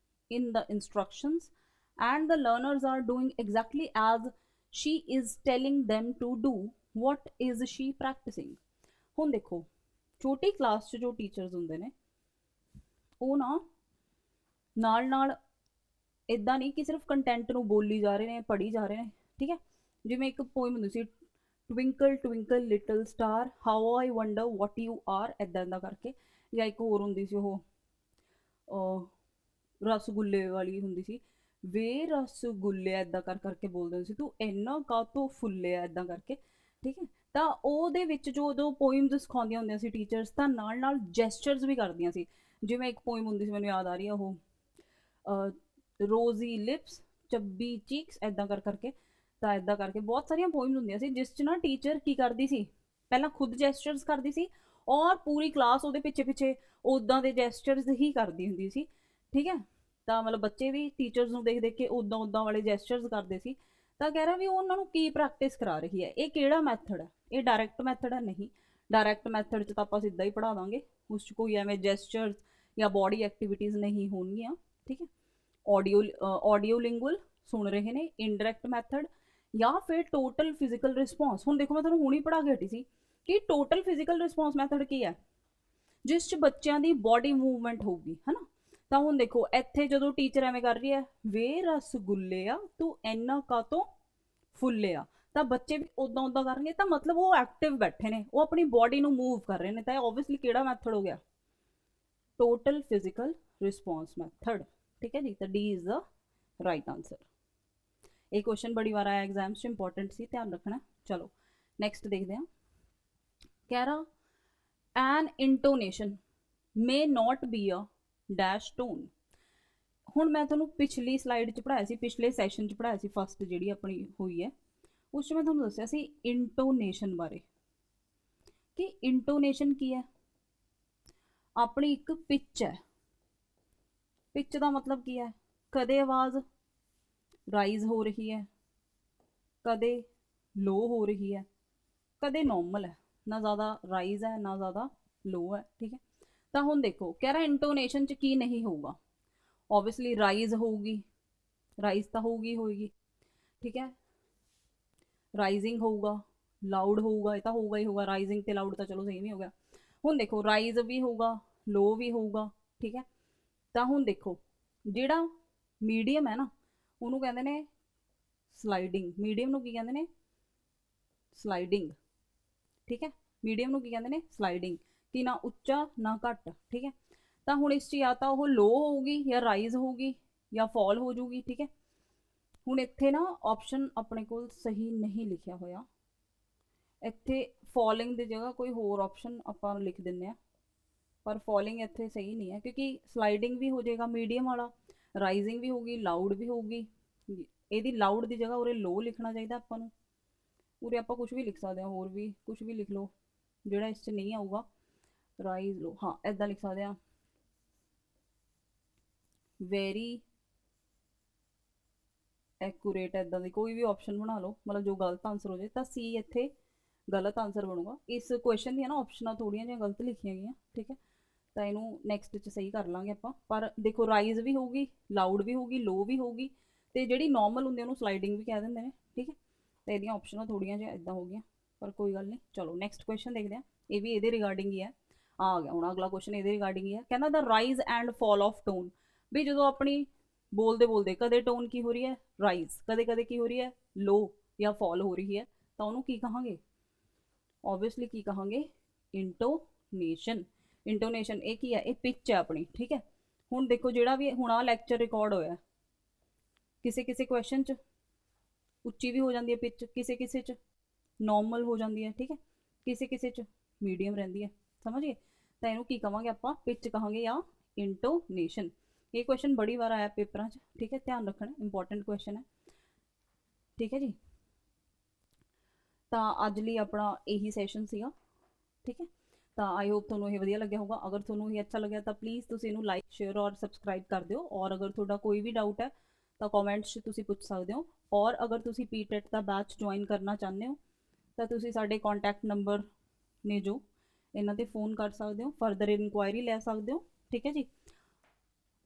in the instructions and the learners are doing exactly as she is telling them to do. What is she practicing? ਹੁਣ ਦੇਖੋ, ਛੋਟੀ ਕਲਾਸ 'ਚ ਜੋ ਟੀਚਰਸ ਹੁੰਦੇ ਨੇ ਉਹ ਨਾਲ ਇੱਦਾਂ ਨਹੀਂ ਕਿ ਸਿਰਫ ਕੰਟੈਂਟ ਨੂੰ ਬੋਲੀ ਜਾ ਰਹੇ ਨੇ, ਪੜ੍ਹੀ ਜਾ ਰਹੇ ਨੇ। ਠੀਕ ਹੈ, ਜਿਵੇਂ ਇੱਕ ਪੋਇਮ ਹੁੰਦੀ ਸੀ, twinkle twinkle little star how I wonder what you are, ਇੱਦਾਂ ਕਰਕੇ। ਜਾਂ ਇੱਕ ਹੋਰ ਹੁੰਦੀ ਸੀ ਉਹ ਰਸਗੁੱਲੇ ਵਾਲੀ ਹੁੰਦੀ ਸੀ, ਵੇ ਰਸਗੁੱਲੇ, ਇੱਦਾਂ ਕਰਕੇ ਬੋਲਦੇ ਸੀ, ਤੂੰ ਇੰਨਾ ਕਾਹਤੋਂ ਫੁੱਲਿਆ, ਇੱਦਾਂ ਕਰਕੇ। ਠੀਕ ਹੈ, ਤਾਂ ਉਹਦੇ ਵਿੱਚ ਜੋ ਪੋਇਮਸ ਸਿਖਾਉਂਦੀਆਂ ਹੁੰਦੀਆਂ ਸੀ ਟੀਚਰਸ, ਤਾਂ ਨਾਲ ਜੈਸਚਰਸ ਵੀ ਕਰਦੀਆਂ ਸੀ। ਜਿਵੇਂ ਇੱਕ ਪੋਇਮ ਹੁੰਦੀ ਸੀ, ਮੈਨੂੰ ਯਾਦ ਆ ਰਹੀ ਆ ਉਹ, ਰੋਜ਼ੀ ਲਿਪਸ ਚੱਬੀ ਚੀਕਸ, ਇੱਦਾਂ ਕਰਕੇ। ਤਾਂ ਇੱਦਾਂ ਕਰਕੇ ਬਹੁਤ ਸਾਰੀਆਂ ਪੋਇਮਸ ਹੁੰਦੀਆਂ ਸੀ ਜਿਸ 'ਚ ਨਾ ਟੀਚਰ ਕੀ ਕਰਦੀ ਸੀ, ਪਹਿਲਾਂ ਖੁਦ ਜੈਸਚਰਸ ਕਰਦੀ ਸੀ ਔਰ ਪੂਰੀ ਕਲਾਸ ਉਹਦੇ ਪਿੱਛੇ ਪਿੱਛੇ ਉੱਦਾਂ ਦੇ ਜੈਸਚਰਸ ਹੀ ਕਰਦੀ ਹੁੰਦੀ ਸੀ। ਠੀਕ ਹੈ, ਤਾਂ ਮਤਲਬ ਬੱਚੇ ਵੀ ਟੀਚਰਸ ਨੂੰ ਦੇਖ ਦੇਖ ਕੇ ਉੱਦਾਂ ਵਾਲੇ ਜੈਸਚਰਸ ਕਰਦੇ ਸੀ। ਤਾਂ ਕਹਿ ਰਿਹਾ ਵੀ ਉਹ ਉਹਨਾਂ ਨੂੰ ਕੀ ਪ੍ਰੈਕਟਿਸ ਕਰਾ ਰਹੀ ਹੈ, ਇਹ ਕਿਹੜਾ ਮੈਥਡ ਹੈ? ਇਹ ਡਾਇਰੈਕਟ ਮੈਥਡ ਹੈ? ਨਹੀਂ, ਡਾਇਰੈਕਟ ਮੈਥਡ 'ਚ ਤਾਂ ਆਪਾਂ ਸਿੱਧਾ ਹੀ ਪੜ੍ਹਾ ਦਾਂਗੇ, ਉਸ 'ਚ ਕੋਈ ਐਵੇਂ ਜੈਸਚਰਸ ਜਾਂ ਬੋਡੀ ਐਕਟੀਵਿਟੀਜ਼ ਨਹੀਂ ਹੋਣਗੀਆਂ। ਠੀਕ ਹੈ, ऑडियो लिंगुअल सुन रहे ने, इनडायरैक्ट मैथड या फिर टोटल फिजिकल रिस्पॉन्स। हुण देखो मैं तुहानूं हुणी पढ़ा के हटी सी कि टोटल फिजिकल रिस्पॉन्स मैथड की है, जिस च बच्चों की बॉडी मूवमेंट होगी, है ना। तो हुण देखो इत्थे जदों टीचर एवें कर रही है, वे रसगुल्ले तू इन्ना कातों फुल्लिया, तो बच्चे भी उदां करेंगे। तो मतलब वो एक्टिव बैठे ने, वो अपनी बॉडी नूं मूव कर रहे हैं। तो ओबवियसली किहड़ा मैथड हो गया? Total physical response method. ठीक है जी, तो D is the right answer. ये क्वेश्चन बड़ी बार आया एग्जाम से, इंपॉर्टेंट सी, ध्यान रखना। चलो नेक्स्ट देखते हैं। कह रहा an intonation may not be a dash tone. हुण मैं तुहानूं पिछली स्लाइड च पढ़ाया सी, पिछले सैशन च पढ़ाया सी, फस्ट जिहड़ी अपनी हुई है उस मैं तुहानूं दस्सिया सी इंटोनेशन बारे, कि इंटोनेशन की है? अपनी एक पिच है। पिच का मतलब की है? कदे आवाज़ राइज हो रही है, कदे लो हो रही है, कदे नॉर्मल है, ना ज़्यादा राइज है ना ज़्यादा लो है। ठीक है, तो हुण देखो कह रहा इंटोनेशन च की नहीं होगा? ओबवियसली राइज होगी, राइज तो होगी। ठीक है, राइजिंग होगा, लाउड होगा, ये तो होगा ही होगा। राइजिंग तो लाउड तो चलो सही नहीं हो गया। हुण देखो राइज भी होगा, लो भी होगा। ठीक है, तो हुण देखो जिहड़ा मीडियम है ना, उन्होंने कहते ने स्लाइडिंग। मीडियम नूं की कहते ने? स्लाइडिंग। ठीक है, मीडियम नूं की कहते ने? स्लाइडिंग, कि ना उच्चा ना घट। ठीक है, तो हुण इस या तो वह लो होगी या राइज होगी या फॉल हो जूगी। ठीक है, हुण इत्थे ना ऑप्शन अपने कोल सही नहीं लिखिया होया, इत्थे फॉलिंग की जगह कोई होर ऑप्शन आपां लिख दिंदे आ, पर फॉलिंग इत्थे सही नहीं है क्योंकि स्लाइडिंग भी हो जाएगा मीडियम वाला, राइजिंग भी होगी, लाउड भी होगी। ਇਹਦੀ ਲਾਊਡ ਦੀ ਜਗ੍ਹਾ ਉਰੇ ਲੋ ਲਿਖਣਾ ਚਾਹੀਦਾ ਆਪਾਂ ਨੂੰ। ਉਰੇ ਆਪਾਂ ਕੁਝ ਵੀ ਲਿਖ ਸਕਦੇ ਹਾਂ, ਹੋਰ ਵੀ ਕੁਝ ਵੀ ਲਿਖ ਲਓ ਜਿਹੜਾ ਇਸ 'ਚ ਨਹੀਂ ਆਊਗਾ। ਰਾਈਜ਼ ਲਓ, ਹਾਂ ਇੱਦਾਂ ਲਿਖ ਸਕਦੇ ਹਾਂ, ਵੈਰੀ ਐਕੂਰੇਟ, ਇੱਦਾਂ ਦੀ ਕੋਈ ਵੀ ਆਪਸ਼ਨ ਬਣਾ ਲਓ, ਮਤਲਬ ਜੋ ਗਲਤ ਆਂਸਰ ਹੋ ਜਾਏ ਤਾਂ ਸੀ ਇੱਥੇ ਗਲਤ ਆਂਸਰ ਬਣੂਗਾ। ਇਸ ਕੁਐਸਚਨ ਦੀਆਂ ਨਾ ਆਪਸ਼ਨਾਂ ਥੋੜੀਆਂ ਜਿਹੀਆਂ ਗਲਤ ਲਿਖੀਆਂ ਗਈਆਂ, ਠੀਕ ਹੈ, ਤਾਂ ਇਹਨੂੰ ਨੈਕਸਟ 'ਚ ਸਹੀ ਕਰ ਲਾਂਗੇ ਆਪਾਂ। ਪਰ ਦੇਖੋ ਰਾਈਜ਼ ਵੀ ਹੋਊਗੀ, ਲਾਊਡ ਵੀ ਹੋਊਗੀ, ਲੋ ਵੀ ਹੋਊਗੀ, ਤੇ ਜਿਹੜੀ ਨਾਰਮਲ ਹੁੰਦੀ ਉਹਨੂੰ ਸਲਾਈਡਿੰਗ ਵੀ ਕਹਿ ਦਿੰਦੇ ਨੇ, ਠੀਕ ਹੈ। ਤਾਂ ਇਹਦੀਆਂ ਆਪਸ਼ਨਾਂ ਥੋੜੀਆਂ ਜਿਹੀਆਂ ਇੱਦਾਂ ਹੋ ਗਈਆਂ, ਪਰ ਕੋਈ ਗੱਲ ਨਹੀਂ। ਚਲੋ ਨੈਕਸਟ ਕੁਐਸਚਨ ਦੇਖਦੇ ਹਾਂ, ਇਹ ਵੀ ਇਹਦੇ ਰਿਗਾਰਡਿੰਗ ਹੀ ਹੈ। ਆ ਗਿਆ ਹੁਣ ਅਗਲਾ ਕੁਐਸਚਨ, ਇਹਦੇ ਰਿਗਾਰਡਿੰਗ ਹੀ ਹੈ। ਕਹਿੰਦਾ the rise and fall of tone, ਵੀ ਜਦੋਂ ਆਪਣੀ ਬੋਲਦੇ ਬੋਲਦੇ ਕਦੇ ਟੋਨ ਕੀ ਹੋ ਰਹੀ ਹੈ, ਰਾਈਜ਼, ਕਦੇ ਕਦੇ ਕੀ ਹੋ ਰਹੀ ਹੈ, ਲੋ ਜਾਂ ਫਾਲ ਹੋ ਰਹੀ ਹੈ, ਤਾਂ ਉਹਨੂੰ ਕੀ ਕਹਾਂਗੇ? ऑब्वियसली की कहांगे? इंटोनेशन। इंटोनेशन ये की है? ये पिच है अपनी, ठीक है। हुण देखो जिहड़ा भी हुण आ लैक्चर रिकॉर्ड होया, किसे किसे क्वेश्चन च उच्ची भी हो जाती है पिच, किसे किसे च नॉर्मल हो जाती है, ठीक है, किसे किसे च मीडियम रहिंदी है, समझ गए। तो इहनूं की कहांगे आपां? पिच कहांगे या इंटोनेशन। ये क्वेश्चन बड़ी बार आया पेपरां च, ठीक है, ध्यान रखना, इंपॉर्टेंट क्वेश्चन है, ठीक है जी। ਤਾਂ ਅੱਜ ਲਈ ਆਪਣਾ ਇਹੀ ਸੈਸ਼ਨ ਸੀਗਾ, ਠੀਕ ਹੈ। ਤਾਂ ਆਈ ਹੋਪ ਤੁਹਾਨੂੰ ਇਹ ਵਧੀਆ ਲੱਗਿਆ ਹੋਊਗਾ। ਅਗਰ ਤੁਹਾਨੂੰ ਇਹ ਅੱਛਾ ਲੱਗਿਆ ਤਾਂ ਪਲੀਜ਼ ਤੁਸੀਂ ਇਹਨੂੰ ਲਾਈਕ, ਸ਼ੇਅਰ ਔਰ ਸਬਸਕ੍ਰਾਈਬ ਕਰ ਦਿਓ। ਔਰ ਅਗਰ ਤੁਹਾਡਾ ਕੋਈ ਵੀ ਡਾਊਟ ਹੈ ਤਾਂ ਕਮੈਂਟਸ 'ਚ ਤੁਸੀਂ ਪੁੱਛ ਸਕਦੇ ਹੋ। ਔਰ ਅਗਰ ਤੁਸੀਂ ਪੀਟੈਟ ਦਾ ਬੈਚ ਜੁਆਇਨ ਕਰਨਾ ਚਾਹੁੰਦੇ ਹੋ ਤਾਂ ਤੁਸੀਂ ਸਾਡੇ ਕੰਟੈਕਟ ਨੰਬਰ ਨੇ ਜੋ ਇਹਨਾਂ 'ਤੇ ਫ਼ੋਨ ਕਰ ਸਕਦੇ ਹੋ, ਫਰਦਰ ਇਨਕੁਆਇਰੀ ਲੈ ਸਕਦੇ ਹੋ, ਠੀਕ ਹੈ ਜੀ।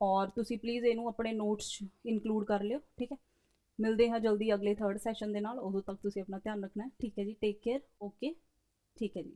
ਔਰ ਤੁਸੀਂ ਪਲੀਜ਼ ਇਹਨੂੰ ਆਪਣੇ ਨੋਟਸ 'ਚ ਇਨਕਲੂਡ ਕਰ ਲਿਓ, ਠੀਕ ਹੈ। मिलते हैं जल्दी अगले थर्ड सैशन के नाल, उदों तक तुसीं अपना ध्यान रखना है, ठीक है जी। टेक केयर, ओके, ठीक है जी।